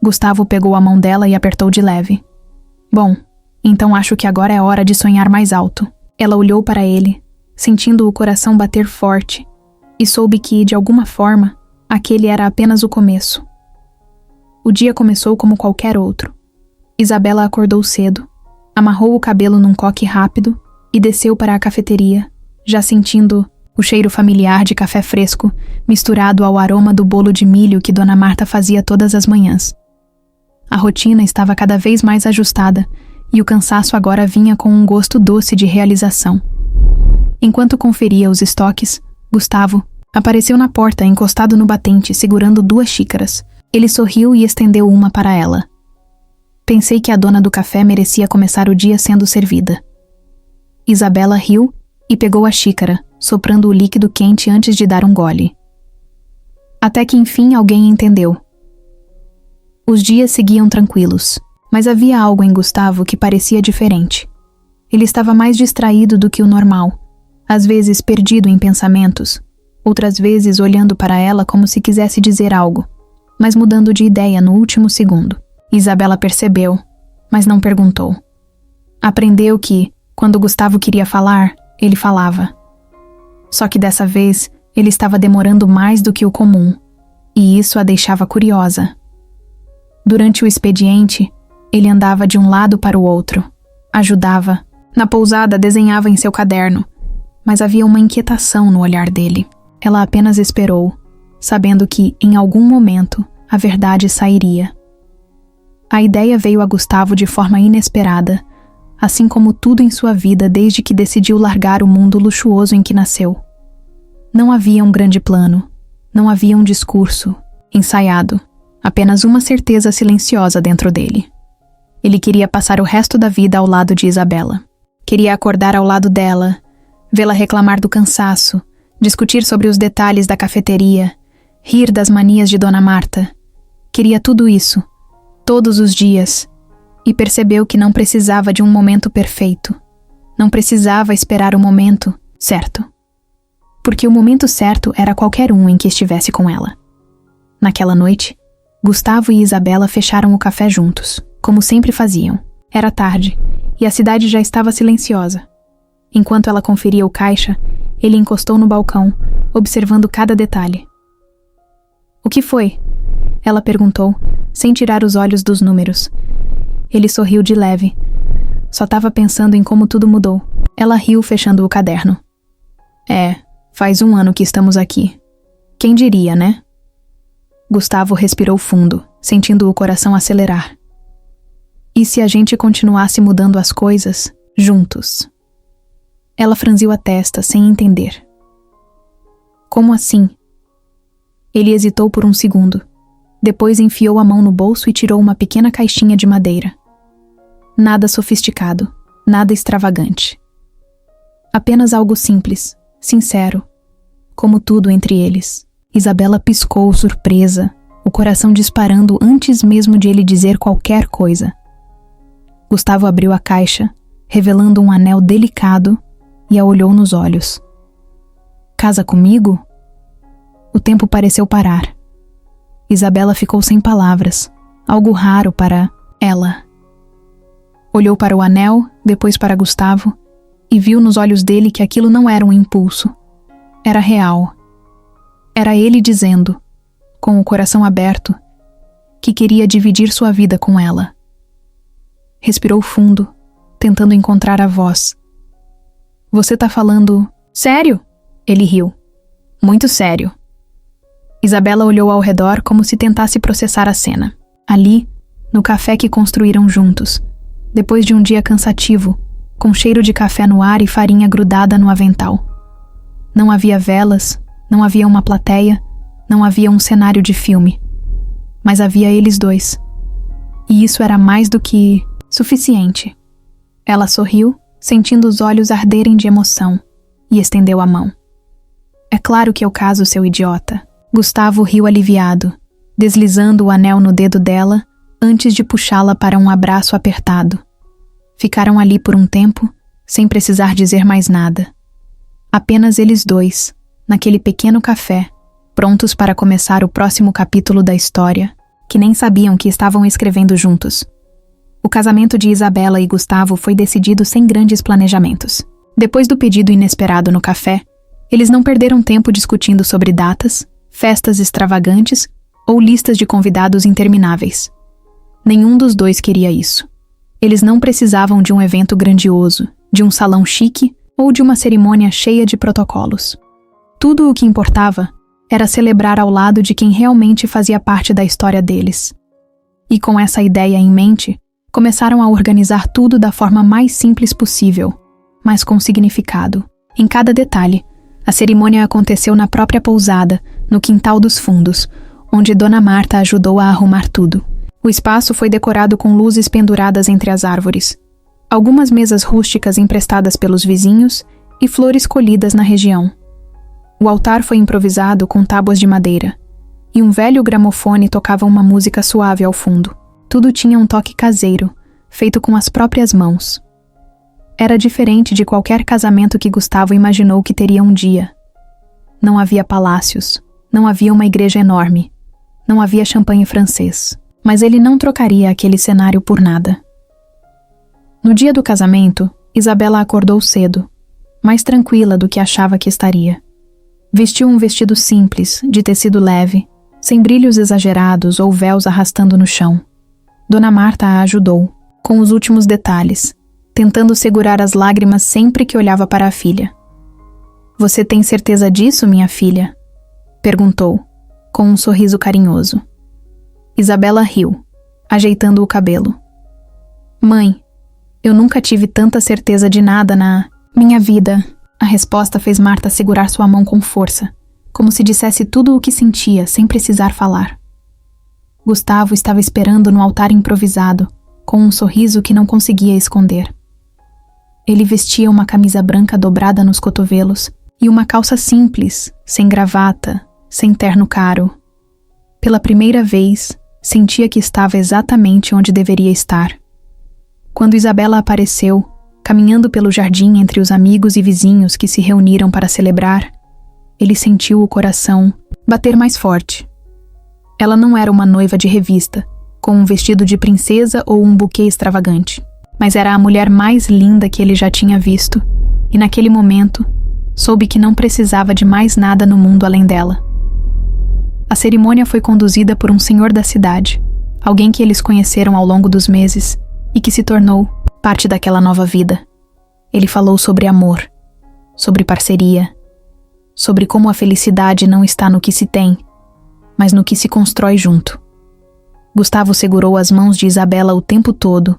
Gustavo pegou a mão dela e apertou de leve. Bom, então acho que agora é hora de sonhar mais alto. Ela olhou para ele, sentindo o coração bater forte, e soube que, de alguma forma, aquele era apenas o começo. O dia começou como qualquer outro. Isabela acordou cedo, amarrou o cabelo num coque rápido e desceu para a cafeteria, já sentindo o cheiro familiar de café fresco misturado ao aroma do bolo de milho que Dona Marta fazia todas as manhãs. A rotina estava cada vez mais ajustada e o cansaço agora vinha com um gosto doce de realização. Enquanto conferia os estoques, Gustavo apareceu na porta encostado no batente segurando 2 xícaras. Ele sorriu e estendeu uma para ela. Pensei que a dona do café merecia começar o dia sendo servida. Isabela riu e pegou a xícara, soprando o líquido quente antes de dar um gole. Até que enfim alguém entendeu. Os dias seguiam tranquilos, mas havia algo em Gustavo que parecia diferente. Ele estava mais distraído do que o normal, às vezes perdido em pensamentos, outras vezes olhando para ela como se quisesse dizer algo, mas mudando de ideia no último segundo. Isabela percebeu, mas não perguntou. Aprendeu que, quando Gustavo queria falar, ele falava. Só que dessa vez, ele estava demorando mais do que o comum, e isso a deixava curiosa. Durante o expediente, ele andava de um lado para o outro, ajudava. Na pousada, desenhava em seu caderno, mas havia uma inquietação no olhar dele. Ela apenas esperou, sabendo que, em algum momento, a verdade sairia. A ideia veio a Gustavo de forma inesperada, assim como tudo em sua vida desde que decidiu largar o mundo luxuoso em que nasceu. Não havia um grande plano, não havia um discurso ensaiado, apenas uma certeza silenciosa dentro dele. Ele queria passar o resto da vida ao lado de Isabela. Queria acordar ao lado dela, vê-la reclamar do cansaço, discutir sobre os detalhes da cafeteria, rir das manias de Dona Marta. Queria tudo isso, todos os dias, e percebeu que não precisava de um momento perfeito. Não precisava esperar o momento certo. Porque o momento certo era qualquer um em que estivesse com ela. Naquela noite, Gustavo e Isabela fecharam o café juntos, como sempre faziam. Era tarde, e a cidade já estava silenciosa. Enquanto ela conferia o caixa, ele encostou no balcão, observando cada detalhe. "O que foi?" ela perguntou, sem tirar os olhos dos números. Ele sorriu de leve. Só estava pensando em como tudo mudou. Ela riu, fechando o caderno. Faz 1 ano que estamos aqui. Quem diria, né? Gustavo respirou fundo, sentindo o coração acelerar. E se a gente continuasse mudando as coisas, juntos? Ela franziu a testa, sem entender. Como assim? Ele hesitou por um segundo. Depois enfiou a mão no bolso e tirou uma pequena caixinha de madeira. Nada sofisticado, nada extravagante. Apenas algo simples, sincero, como tudo entre eles. Isabela piscou, surpresa, o coração disparando antes mesmo de ele dizer qualquer coisa. Gustavo abriu a caixa, revelando um anel delicado, e a olhou nos olhos. "Casa comigo?" O tempo pareceu parar. Isabela ficou sem palavras, algo raro para ela. Olhou para o anel, depois para Gustavo, e viu nos olhos dele que aquilo não era um impulso. Era real. Era ele dizendo, com o coração aberto, que queria dividir sua vida com ela. Respirou fundo, tentando encontrar a voz. "Você tá falando sério?" Ele riu. "Muito sério." Isabela olhou ao redor como se tentasse processar a cena. Ali, no café que construíram juntos, depois de um dia cansativo, com cheiro de café no ar e farinha grudada no avental. Não havia velas, não havia uma plateia, não havia um cenário de filme. Mas havia eles dois. E isso era mais do que suficiente. Ela sorriu, sentindo os olhos arderem de emoção, e estendeu a mão. É claro que eu caso, seu idiota. Gustavo riu aliviado, deslizando o anel no dedo dela antes de puxá-la para um abraço apertado. Ficaram ali por um tempo, sem precisar dizer mais nada. Apenas eles dois, naquele pequeno café, prontos para começar o próximo capítulo da história, que nem sabiam que estavam escrevendo juntos. O casamento de Isabela e Gustavo foi decidido sem grandes planejamentos. Depois do pedido inesperado no café, eles não perderam tempo discutindo sobre datas, festas extravagantes ou listas de convidados intermináveis. Nenhum dos dois queria isso. Eles não precisavam de um evento grandioso, de um salão chique ou de uma cerimônia cheia de protocolos. Tudo o que importava era celebrar ao lado de quem realmente fazia parte da história deles. E com essa ideia em mente, começaram a organizar tudo da forma mais simples possível, mas com significado. Em cada detalhe, a cerimônia aconteceu na própria pousada, no quintal dos fundos, onde Dona Marta ajudou a arrumar tudo. O espaço foi decorado com luzes penduradas entre as árvores, algumas mesas rústicas emprestadas pelos vizinhos e flores colhidas na região. O altar foi improvisado com tábuas de madeira, e um velho gramofone tocava uma música suave ao fundo. Tudo tinha um toque caseiro, feito com as próprias mãos. Era diferente de qualquer casamento que Gustavo imaginou que teria um dia. Não havia palácios, não havia uma igreja enorme, não havia champanhe francês, mas ele não trocaria aquele cenário por nada. No dia do casamento, Isabela acordou cedo, mais tranquila do que achava que estaria. Vestiu um vestido simples, de tecido leve, sem brilhos exagerados ou véus arrastando no chão. Dona Marta a ajudou, com os últimos detalhes, tentando segurar as lágrimas sempre que olhava para a filha. "Você tem certeza disso, minha filha?" perguntou, com um sorriso carinhoso. Isabela riu, ajeitando o cabelo. "Mãe, eu nunca tive tanta certeza de nada na minha vida." A resposta fez Marta segurar sua mão com força, como se dissesse tudo o que sentia, sem precisar falar. Gustavo estava esperando no altar improvisado, com um sorriso que não conseguia esconder. Ele vestia uma camisa branca dobrada nos cotovelos e uma calça simples, sem gravata, sem terno caro. Pela primeira vez, sentia que estava exatamente onde deveria estar. Quando Isabela apareceu, caminhando pelo jardim entre os amigos e vizinhos que se reuniram para celebrar, ele sentiu o coração bater mais forte. Ela não era uma noiva de revista, com um vestido de princesa ou um buquê extravagante, mas era a mulher mais linda que ele já tinha visto, e naquele momento, soube que não precisava de mais nada no mundo além dela. A cerimônia foi conduzida por um senhor da cidade, alguém que eles conheceram ao longo dos meses e que se tornou parte daquela nova vida. Ele falou sobre amor, sobre parceria, sobre como a felicidade não está no que se tem, mas no que se constrói junto. Gustavo segurou as mãos de Isabela o tempo todo,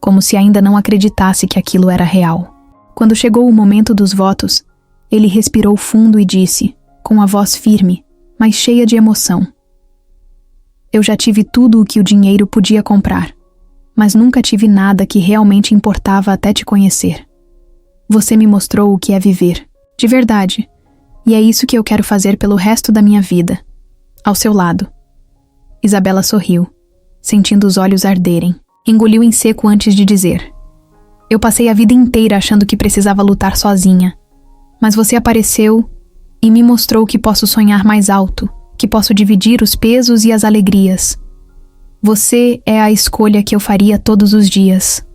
como se ainda não acreditasse que aquilo era real. Quando chegou o momento dos votos, ele respirou fundo e disse, com a voz firme, mas cheia de emoção: "Eu já tive tudo o que o dinheiro podia comprar, mas nunca tive nada que realmente importava até te conhecer. Você me mostrou o que é viver, de verdade, e é isso que eu quero fazer pelo resto da minha vida, ao seu lado." Isabela sorriu, sentindo os olhos arderem. Engoliu em seco antes de dizer: "Eu passei a vida inteira achando que precisava lutar sozinha, mas você apareceu e me mostrou que posso sonhar mais alto, que posso dividir os pesos e as alegrias. Você é a escolha que eu faria todos os dias."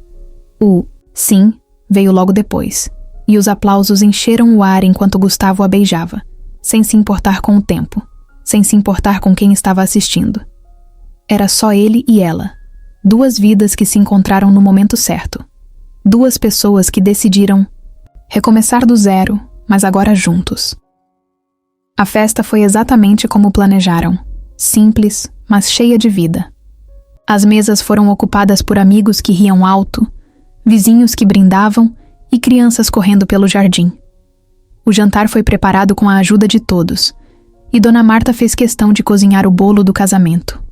O "sim" veio logo depois, e os aplausos encheram o ar enquanto Gustavo a beijava, sem se importar com o tempo, sem se importar com quem estava assistindo. Era só ele e ela, duas vidas que se encontraram no momento certo, duas pessoas que decidiram recomeçar do zero, mas agora juntos. A festa foi exatamente como planejaram, simples, mas cheia de vida. As mesas foram ocupadas por amigos que riam alto, vizinhos que brindavam e crianças correndo pelo jardim. O jantar foi preparado com a ajuda de todos, e Dona Marta fez questão de cozinhar o bolo do casamento.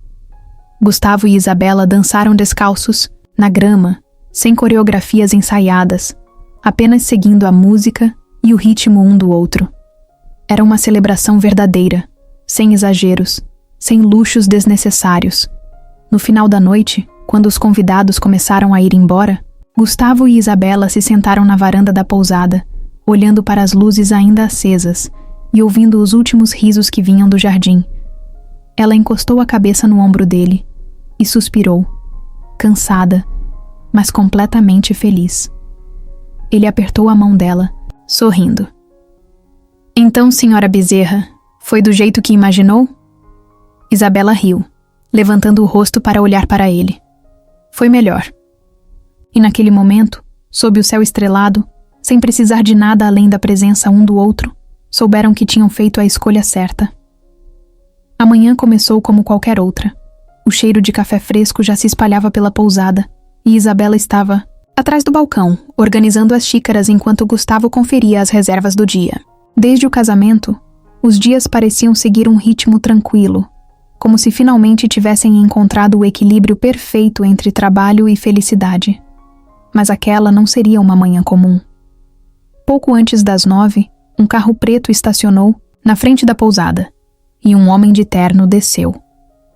Gustavo e Isabela dançaram descalços, na grama, sem coreografias ensaiadas, apenas seguindo a música e o ritmo um do outro. Era uma celebração verdadeira, sem exageros, sem luxos desnecessários. No final da noite, quando os convidados começaram a ir embora, Gustavo e Isabela se sentaram na varanda da pousada, olhando para as luzes ainda acesas e ouvindo os últimos risos que vinham do jardim. Ela encostou a cabeça no ombro dele e suspirou, cansada, mas completamente feliz. Ele apertou a mão dela, sorrindo. Então, senhora Bezerra, foi do jeito que imaginou? Isabela riu, levantando o rosto para olhar para ele. Foi melhor. E naquele momento, sob o céu estrelado, sem precisar de nada além da presença um do outro, souberam que tinham feito a escolha certa. A manhã começou como qualquer outra. O cheiro de café fresco já se espalhava pela pousada, e Isabela estava atrás do balcão, organizando as xícaras enquanto Gustavo conferia as reservas do dia. Desde o casamento, os dias pareciam seguir um ritmo tranquilo, como se finalmente tivessem encontrado o equilíbrio perfeito entre trabalho e felicidade. Mas aquela não seria uma manhã comum. Pouco antes das 9, um carro preto estacionou na frente da pousada, e um homem de terno desceu,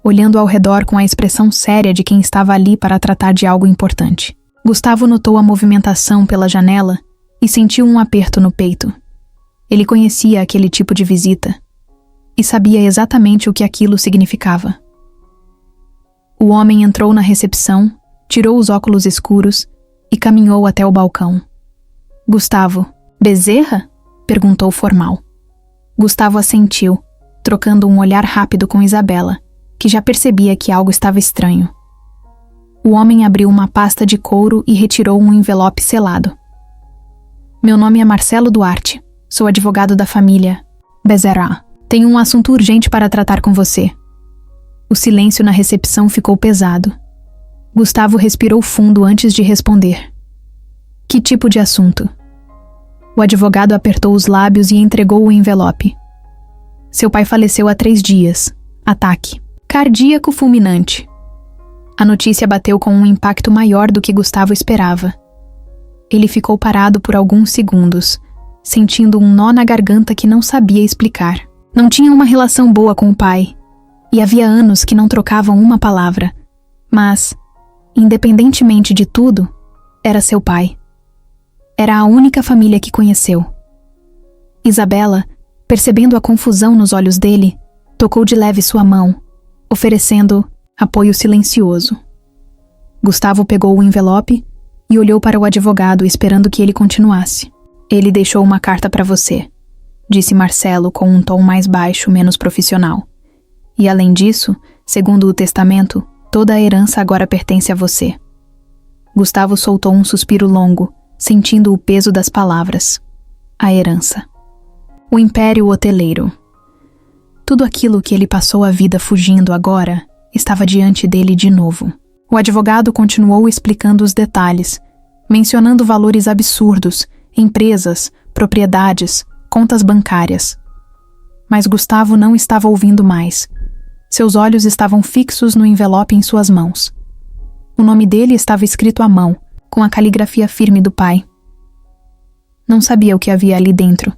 olhando ao redor com a expressão séria de quem estava ali para tratar de algo importante. Gustavo notou a movimentação pela janela e sentiu um aperto no peito. Ele conhecia aquele tipo de visita e sabia exatamente o que aquilo significava. O homem entrou na recepção, tirou os óculos escuros e caminhou até o balcão. Gustavo, Bezerra? Perguntou formal. Gustavo assentiu, trocando um olhar rápido com Isabela, que já percebia que algo estava estranho. O homem abriu uma pasta de couro e retirou um envelope selado. Meu nome é Marcelo Duarte. Sou advogado da família Bezerra. Tenho um assunto urgente para tratar com você. O silêncio na recepção ficou pesado. Gustavo respirou fundo antes de responder. Que tipo de assunto? O advogado apertou os lábios e entregou o envelope. Seu pai faleceu há 3 dias. Ataque cardíaco fulminante. A notícia bateu com um impacto maior do que Gustavo esperava. Ele ficou parado por alguns segundos, sentindo um nó na garganta que não sabia explicar. Não tinha uma relação boa com o pai, e havia anos que não trocavam uma palavra. Mas, independentemente de tudo, era seu pai. Era a única família que conheceu. Isabela, percebendo a confusão nos olhos dele, tocou de leve sua mão, oferecendo apoio silencioso. Gustavo pegou o envelope e olhou para o advogado esperando que ele continuasse. Ele deixou uma carta para você, disse Marcelo com um tom mais baixo, menos profissional. E além disso, segundo o testamento, toda a herança agora pertence a você. Gustavo soltou um suspiro longo, sentindo o peso das palavras. A herança. O império hoteleiro. Tudo aquilo que ele passou a vida fugindo agora estava diante dele de novo. O advogado continuou explicando os detalhes, mencionando valores absurdos, empresas, propriedades, contas bancárias. Mas Gustavo não estava ouvindo mais. Seus olhos estavam fixos no envelope em suas mãos. O nome dele estava escrito à mão, com a caligrafia firme do pai. Não sabia o que havia ali dentro,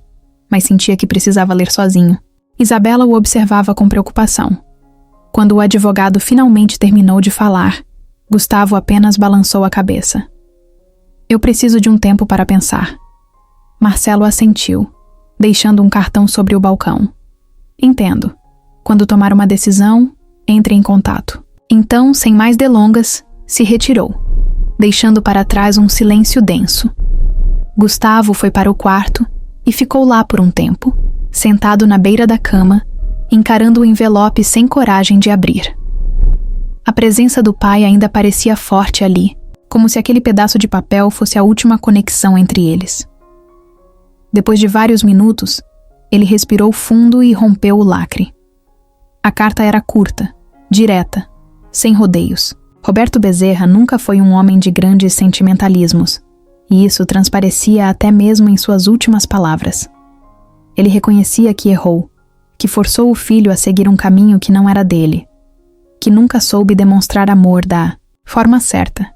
mas sentia que precisava ler sozinho. Isabela o observava com preocupação. Quando o advogado finalmente terminou de falar, Gustavo apenas balançou a cabeça. Eu preciso de um tempo para pensar. Marcelo assentiu, deixando um cartão sobre o balcão. Entendo. Quando tomar uma decisão, entre em contato. Então, sem mais delongas, se retirou, deixando para trás um silêncio denso. Gustavo foi para o quarto e ficou lá por um tempo, sentado na beira da cama, encarando o envelope sem coragem de abrir. A presença do pai ainda parecia forte ali, como se aquele pedaço de papel fosse a última conexão entre eles. Depois de vários minutos, ele respirou fundo e rompeu o lacre. A carta era curta, direta, sem rodeios. Roberto Bezerra nunca foi um homem de grandes sentimentalismos, e isso transparecia até mesmo em suas últimas palavras. Ele reconhecia que errou, que forçou o filho a seguir um caminho que não era dele, que nunca soube demonstrar amor da forma certa.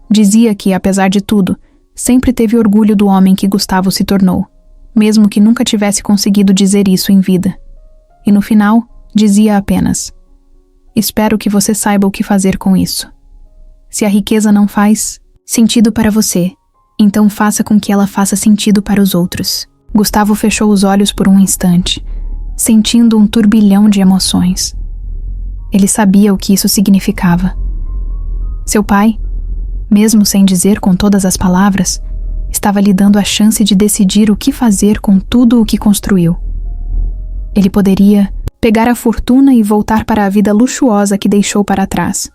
Dizia que, apesar de tudo, sempre teve orgulho do homem que Gustavo se tornou, mesmo que nunca tivesse conseguido dizer isso em vida. E no final, dizia apenas: espero que você saiba o que fazer com isso. Se a riqueza não faz sentido para você, então faça com que ela faça sentido para os outros. Gustavo fechou os olhos por um instante, sentindo um turbilhão de emoções. Ele sabia o que isso significava. Seu pai, mesmo sem dizer com todas as palavras, estava lhe dando a chance de decidir o que fazer com tudo o que construiu. Ele poderia pegar a fortuna e voltar para a vida luxuosa que deixou para trás.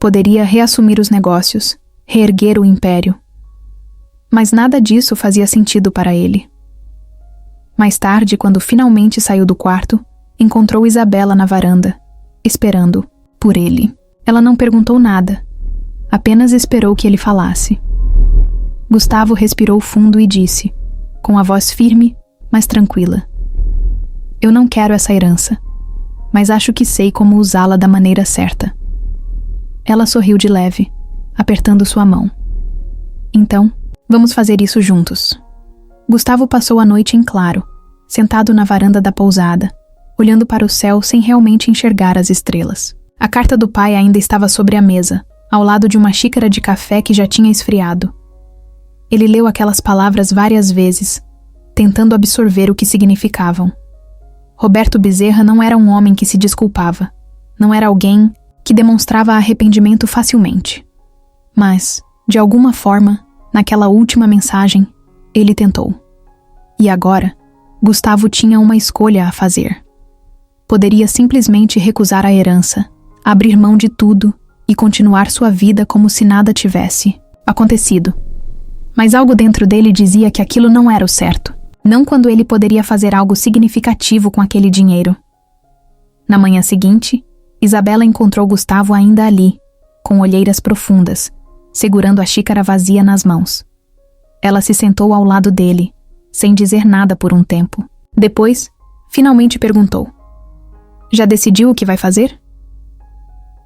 Poderia reassumir os negócios, reerguer o império. Mas nada disso fazia sentido para ele. Mais tarde, quando finalmente saiu do quarto, encontrou Isabela na varanda, esperando por ele. Ela não perguntou nada, apenas esperou que ele falasse. Gustavo respirou fundo e disse, com a voz firme, mas tranquila: eu não quero essa herança, mas acho que sei como usá-la da maneira certa. Ela sorriu de leve, apertando sua mão. Então, vamos fazer isso juntos. Gustavo passou a noite em claro, sentado na varanda da pousada, olhando para o céu sem realmente enxergar as estrelas. A carta do pai ainda estava sobre a mesa, ao lado de uma xícara de café que já tinha esfriado. Ele leu aquelas palavras várias vezes, tentando absorver o que significavam. Roberto Bezerra não era um homem que se desculpava. Não era alguém que demonstrava arrependimento facilmente. Mas, de alguma forma, naquela última mensagem, ele tentou. E agora, Gustavo tinha uma escolha a fazer. Poderia simplesmente recusar a herança, abrir mão de tudo e continuar sua vida como se nada tivesse acontecido. Mas algo dentro dele dizia que aquilo não era o certo. Não quando ele poderia fazer algo significativo com aquele dinheiro. Na manhã seguinte, Isabela encontrou Gustavo ainda ali, com olheiras profundas, segurando a xícara vazia nas mãos. Ela se sentou ao lado dele, sem dizer nada por um tempo. Depois, finalmente perguntou: já decidiu o que vai fazer?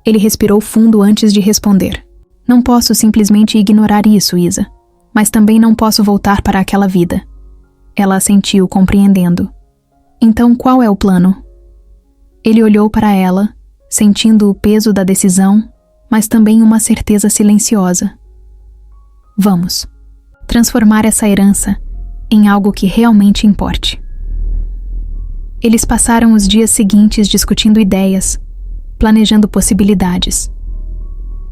Ele respirou fundo antes de responder. Não posso simplesmente ignorar isso, Isa. Mas também não posso voltar para aquela vida. Ela assentiu, compreendendo. Então, qual é o plano? Ele olhou para ela, sentindo o peso da decisão, mas também uma certeza silenciosa. Vamos transformar essa herança em algo que realmente importe. Eles passaram os dias seguintes discutindo ideias, planejando possibilidades.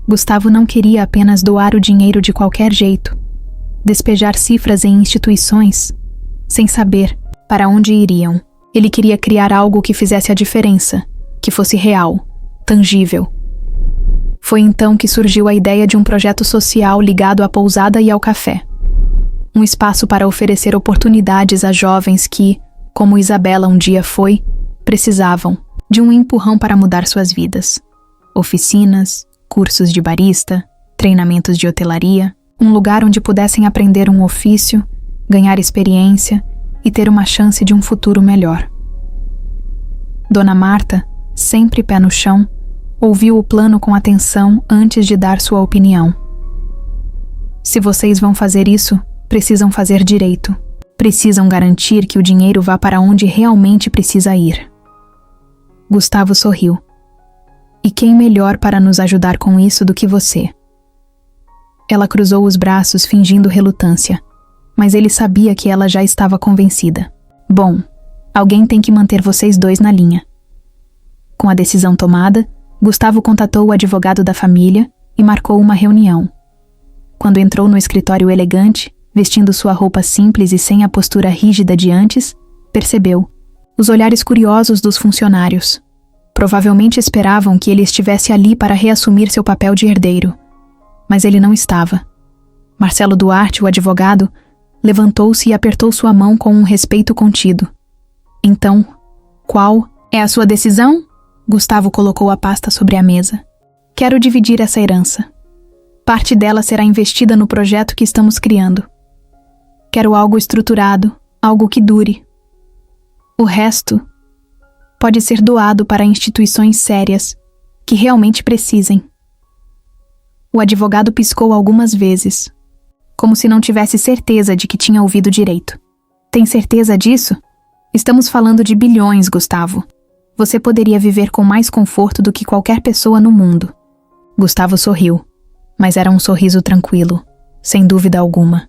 Gustavo não queria apenas doar o dinheiro de qualquer jeito, despejar cifras em instituições, sem saber para onde iriam. Ele queria criar algo que fizesse a diferença, que fosse real, tangível. Foi então que surgiu a ideia de um projeto social ligado à pousada e ao café. Um espaço para oferecer oportunidades a jovens que, como Isabela um dia foi, precisavam de um empurrão para mudar suas vidas. Oficinas, cursos de barista, treinamentos de hotelaria, um lugar onde pudessem aprender um ofício, ganhar experiência e ter uma chance de um futuro melhor. Dona Marta, sempre pé no chão, ouviu o plano com atenção antes de dar sua opinião. Se vocês vão fazer isso, precisam fazer direito. Precisam garantir que o dinheiro vá para onde realmente precisa ir. Gustavo sorriu. E quem melhor para nos ajudar com isso do que você? Ela cruzou os braços fingindo relutância, mas ele sabia que ela já estava convencida. Bom, alguém tem que manter vocês dois na linha. Com a decisão tomada, Gustavo contatou o advogado da família e marcou uma reunião. Quando entrou no escritório elegante, vestindo sua roupa simples e sem a postura rígida de antes, percebeu os olhares curiosos dos funcionários. Provavelmente esperavam que ele estivesse ali para reassumir seu papel de herdeiro. Mas ele não estava. Marcelo Duarte, o advogado, levantou-se e apertou sua mão com um respeito contido. Então, qual é a sua decisão? Gustavo colocou a pasta sobre a mesa. Quero dividir essa herança. Parte dela será investida no projeto que estamos criando. Quero algo estruturado, algo que dure. O resto pode ser doado para instituições sérias, que realmente precisem. O advogado piscou algumas vezes, como se não tivesse certeza de que tinha ouvido direito. Tem certeza disso? Estamos falando de bilhões, Gustavo. Você poderia viver com mais conforto do que qualquer pessoa no mundo. Gustavo sorriu, mas era um sorriso tranquilo, sem dúvida alguma.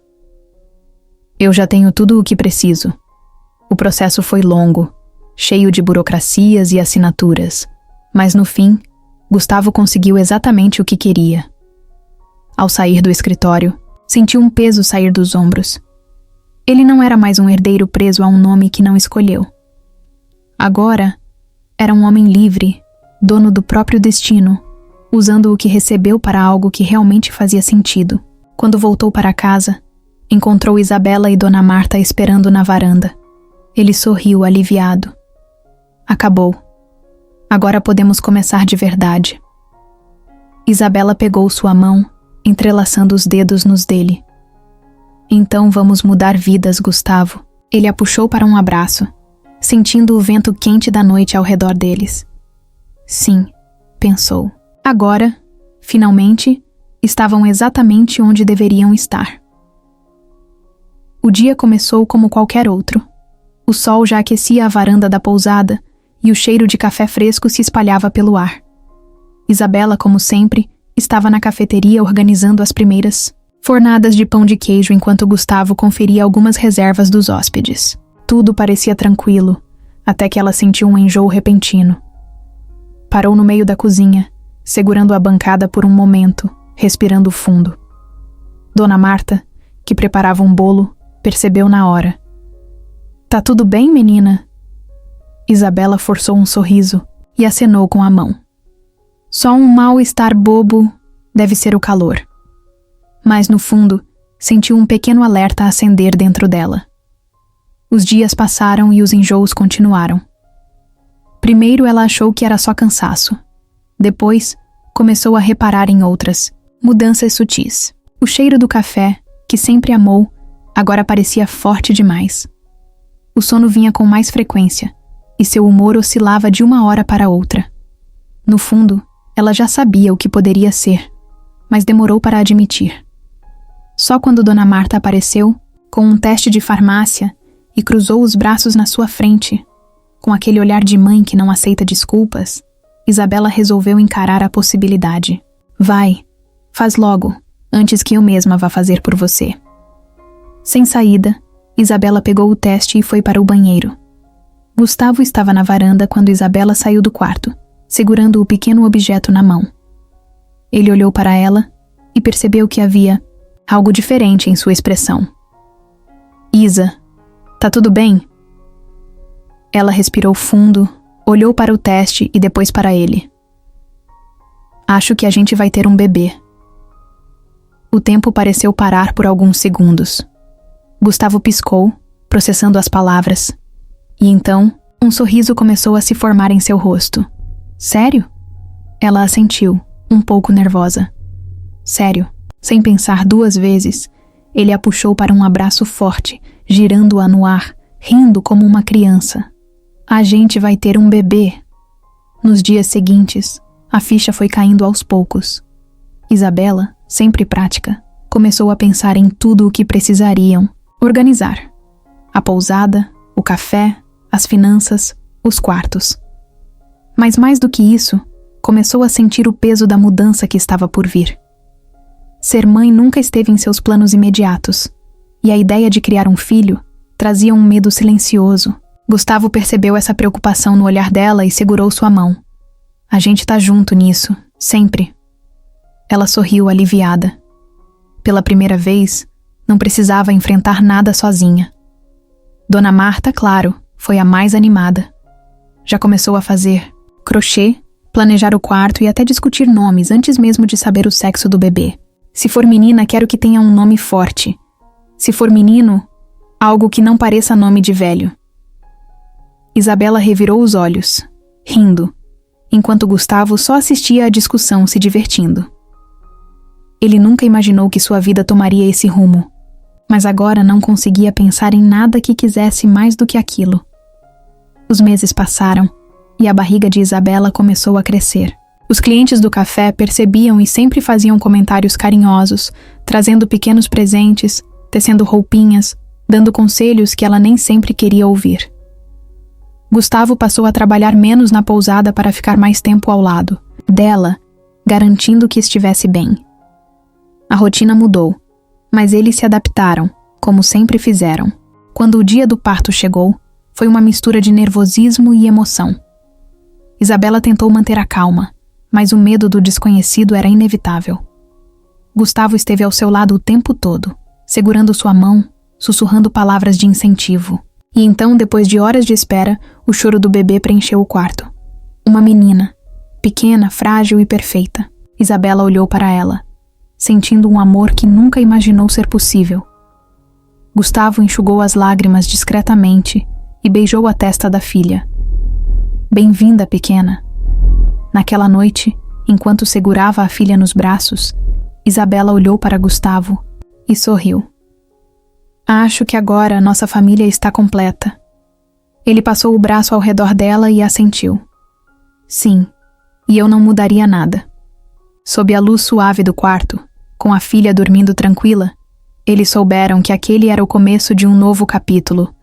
Eu já tenho tudo o que preciso. O processo foi longo, cheio de burocracias e assinaturas, mas no fim, Gustavo conseguiu exatamente o que queria. Ao sair do escritório, sentiu um peso sair dos ombros. Ele não era mais um herdeiro preso a um nome que não escolheu. Agora, era um homem livre, dono do próprio destino, usando o que recebeu para algo que realmente fazia sentido. Quando voltou para casa, encontrou Isabela e Dona Marta esperando na varanda. Ele sorriu, aliviado. Acabou. Agora podemos começar de verdade. Isabela pegou sua mão, entrelaçando os dedos nos dele. Então vamos mudar vidas, Gustavo. Ele a puxou para um abraço, sentindo o vento quente da noite ao redor deles. Sim, pensou. Agora, finalmente, estavam exatamente onde deveriam estar. O dia começou como qualquer outro. O sol já aquecia a varanda da pousada e o cheiro de café fresco se espalhava pelo ar. Isabela, como sempre, estava na cafeteria organizando as primeiras fornadas de pão de queijo enquanto Gustavo conferia algumas reservas dos hóspedes. Tudo parecia tranquilo, até que ela sentiu um enjoo repentino. Parou no meio da cozinha, segurando a bancada por um momento, respirando fundo. Dona Marta, que preparava um bolo, percebeu na hora. Tá tudo bem, menina? Isabela forçou um sorriso e acenou com a mão. Só um mal-estar bobo, deve ser o calor. Mas no fundo, sentiu um pequeno alerta acender dentro dela. Os dias passaram e os enjoos continuaram. Primeiro ela achou que era só cansaço. Depois, começou a reparar em outras, mudanças sutis. O cheiro do café, que sempre amou, agora parecia forte demais. O sono vinha com mais frequência, e seu humor oscilava de uma hora para outra. No fundo, ela já sabia o que poderia ser, mas demorou para admitir. Só quando Dona Marta apareceu, com um teste de farmácia, e cruzou os braços na sua frente, com aquele olhar de mãe que não aceita desculpas, Isabela resolveu encarar a possibilidade. Vai, faz logo, antes que eu mesma vá fazer por você. Sem saída, Isabela pegou o teste e foi para o banheiro. Gustavo estava na varanda quando Isabela saiu do quarto, segurando o pequeno objeto na mão. Ele olhou para ela e percebeu que havia algo diferente em sua expressão. Isa, tá tudo bem? Ela respirou fundo, olhou para o teste e depois para ele. Acho que a gente vai ter um bebê. O tempo pareceu parar por alguns segundos. Gustavo piscou, processando as palavras. E então, um sorriso começou a se formar em seu rosto. Sério? Ela assentiu, um pouco nervosa. Sério. Sem pensar duas vezes, ele a puxou para um abraço forte, girando-a no ar, rindo como uma criança. A gente vai ter um bebê. Nos dias seguintes, a ficha foi caindo aos poucos. Isabela, sempre prática, começou a pensar em tudo o que precisariam organizar. A pousada, o café, as finanças, os quartos. Mas mais do que isso, começou a sentir o peso da mudança que estava por vir. Ser mãe nunca esteve em seus planos imediatos, e a ideia de criar um filho trazia um medo silencioso. Gustavo percebeu essa preocupação no olhar dela e segurou sua mão. A gente tá junto nisso, sempre. Ela sorriu aliviada. Pela primeira vez, não precisava enfrentar nada sozinha. Dona Marta, claro, foi a mais animada. Já começou a fazer crochê, planejar o quarto e até discutir nomes antes mesmo de saber o sexo do bebê. Se for menina, quero que tenha um nome forte. Se for menino, algo que não pareça nome de velho. Isabela revirou os olhos, rindo, enquanto Gustavo só assistia à discussão se divertindo. Ele nunca imaginou que sua vida tomaria esse rumo, mas agora não conseguia pensar em nada que quisesse mais do que aquilo. Os meses passaram, e a barriga de Isabela começou a crescer. Os clientes do café percebiam e sempre faziam comentários carinhosos, trazendo pequenos presentes, tecendo roupinhas, dando conselhos que ela nem sempre queria ouvir. Gustavo passou a trabalhar menos na pousada para ficar mais tempo ao lado dela, garantindo que estivesse bem. A rotina mudou, mas eles se adaptaram, como sempre fizeram. Quando o dia do parto chegou, foi uma mistura de nervosismo e emoção. Isabela tentou manter a calma, mas o medo do desconhecido era inevitável. Gustavo esteve ao seu lado o tempo todo, segurando sua mão, sussurrando palavras de incentivo. E então, depois de horas de espera, o choro do bebê preencheu o quarto. Uma menina, pequena, frágil e perfeita. Isabela olhou para ela, sentindo um amor que nunca imaginou ser possível. Gustavo enxugou as lágrimas discretamente e beijou a testa da filha. Bem-vinda, pequena. Naquela noite, enquanto segurava a filha nos braços, Isabela olhou para Gustavo e sorriu. Acho que agora nossa família está completa. Ele passou o braço ao redor dela e assentiu. Sim, e eu não mudaria nada. Sob a luz suave do quarto, com a filha dormindo tranquila, eles souberam que aquele era o começo de um novo capítulo,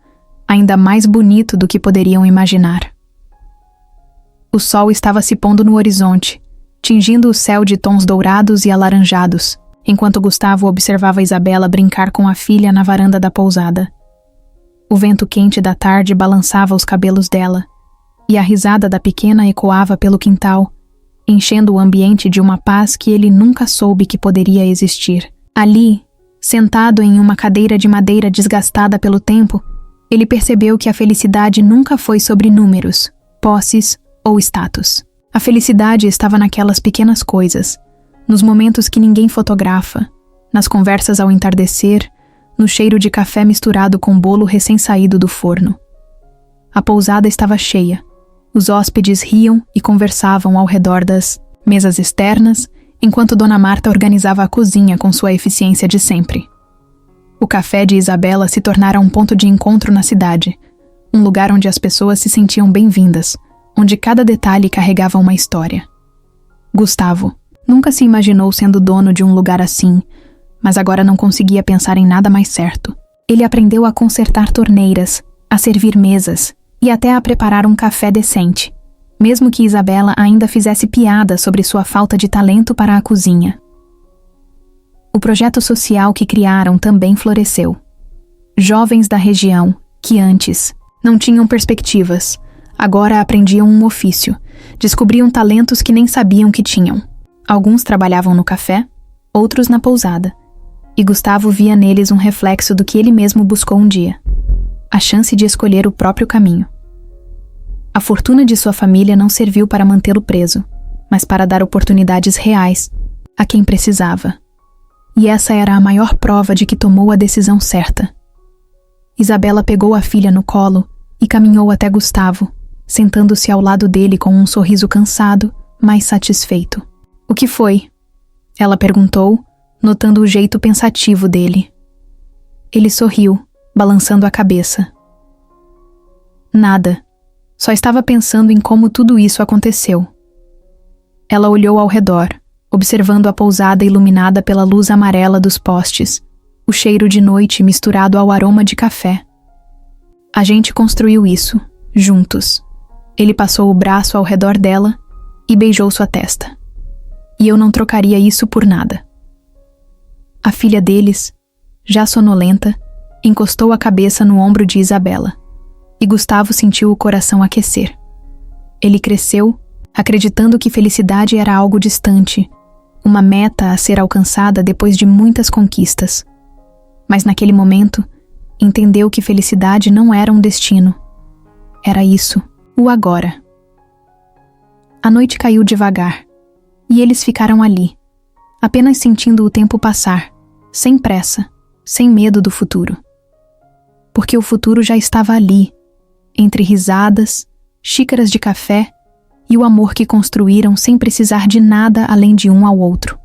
ainda mais bonito do que poderiam imaginar. O sol estava se pondo no horizonte, tingindo o céu de tons dourados e alaranjados, enquanto Gustavo observava Isabela brincar com a filha na varanda da pousada. O vento quente da tarde balançava os cabelos dela, e a risada da pequena ecoava pelo quintal, enchendo o ambiente de uma paz que ele nunca soube que poderia existir. Ali, sentado em uma cadeira de madeira desgastada pelo tempo, ele percebeu que a felicidade nunca foi sobre números, posses ou status. A felicidade estava naquelas pequenas coisas, nos momentos que ninguém fotografa, nas conversas ao entardecer, no cheiro de café misturado com bolo recém-saído do forno. A pousada estava cheia. Os hóspedes riam e conversavam ao redor das mesas externas, enquanto Dona Marta organizava a cozinha com sua eficiência de sempre. O café de Isabela se tornara um ponto de encontro na cidade, um lugar onde as pessoas se sentiam bem-vindas, onde cada detalhe carregava uma história. Gustavo nunca se imaginou sendo dono de um lugar assim, mas agora não conseguia pensar em nada mais certo. Ele aprendeu a consertar torneiras, a servir mesas e até a preparar um café decente, mesmo que Isabela ainda fizesse piada sobre sua falta de talento para a cozinha. O projeto social que criaram também floresceu. Jovens da região, que antes não tinham perspectivas, agora aprendiam um ofício, descobriam talentos que nem sabiam que tinham. Alguns trabalhavam no café, outros na pousada, e Gustavo via neles um reflexo do que ele mesmo buscou um dia: a chance de escolher o próprio caminho. A fortuna de sua família não serviu para mantê-lo preso, mas para dar oportunidades reais a quem precisava. E essa era a maior prova de que tomou a decisão certa. Isabela pegou a filha no colo e caminhou até Gustavo, sentando-se ao lado dele com um sorriso cansado, mas satisfeito. O que foi? Ela perguntou, notando o jeito pensativo dele. Ele sorriu, balançando a cabeça. Nada. Só estava pensando em como tudo isso aconteceu. Ela olhou ao redor, observando a pousada iluminada pela luz amarela dos postes, o cheiro de noite misturado ao aroma de café. A gente construiu isso, juntos. Ele passou o braço ao redor dela e beijou sua testa. E eu não trocaria isso por nada. A filha deles, já sonolenta, encostou a cabeça no ombro de Isabela, e Gustavo sentiu o coração aquecer. Ele cresceu, acreditando que felicidade era algo distante, uma meta a ser alcançada depois de muitas conquistas. Mas naquele momento, entendeu que felicidade não era um destino. Era isso, o agora. A noite caiu devagar, e eles ficaram ali, apenas sentindo o tempo passar, sem pressa, sem medo do futuro. Porque o futuro já estava ali, entre risadas, xícaras de café e o amor que construíram sem precisar de nada além de um ao outro.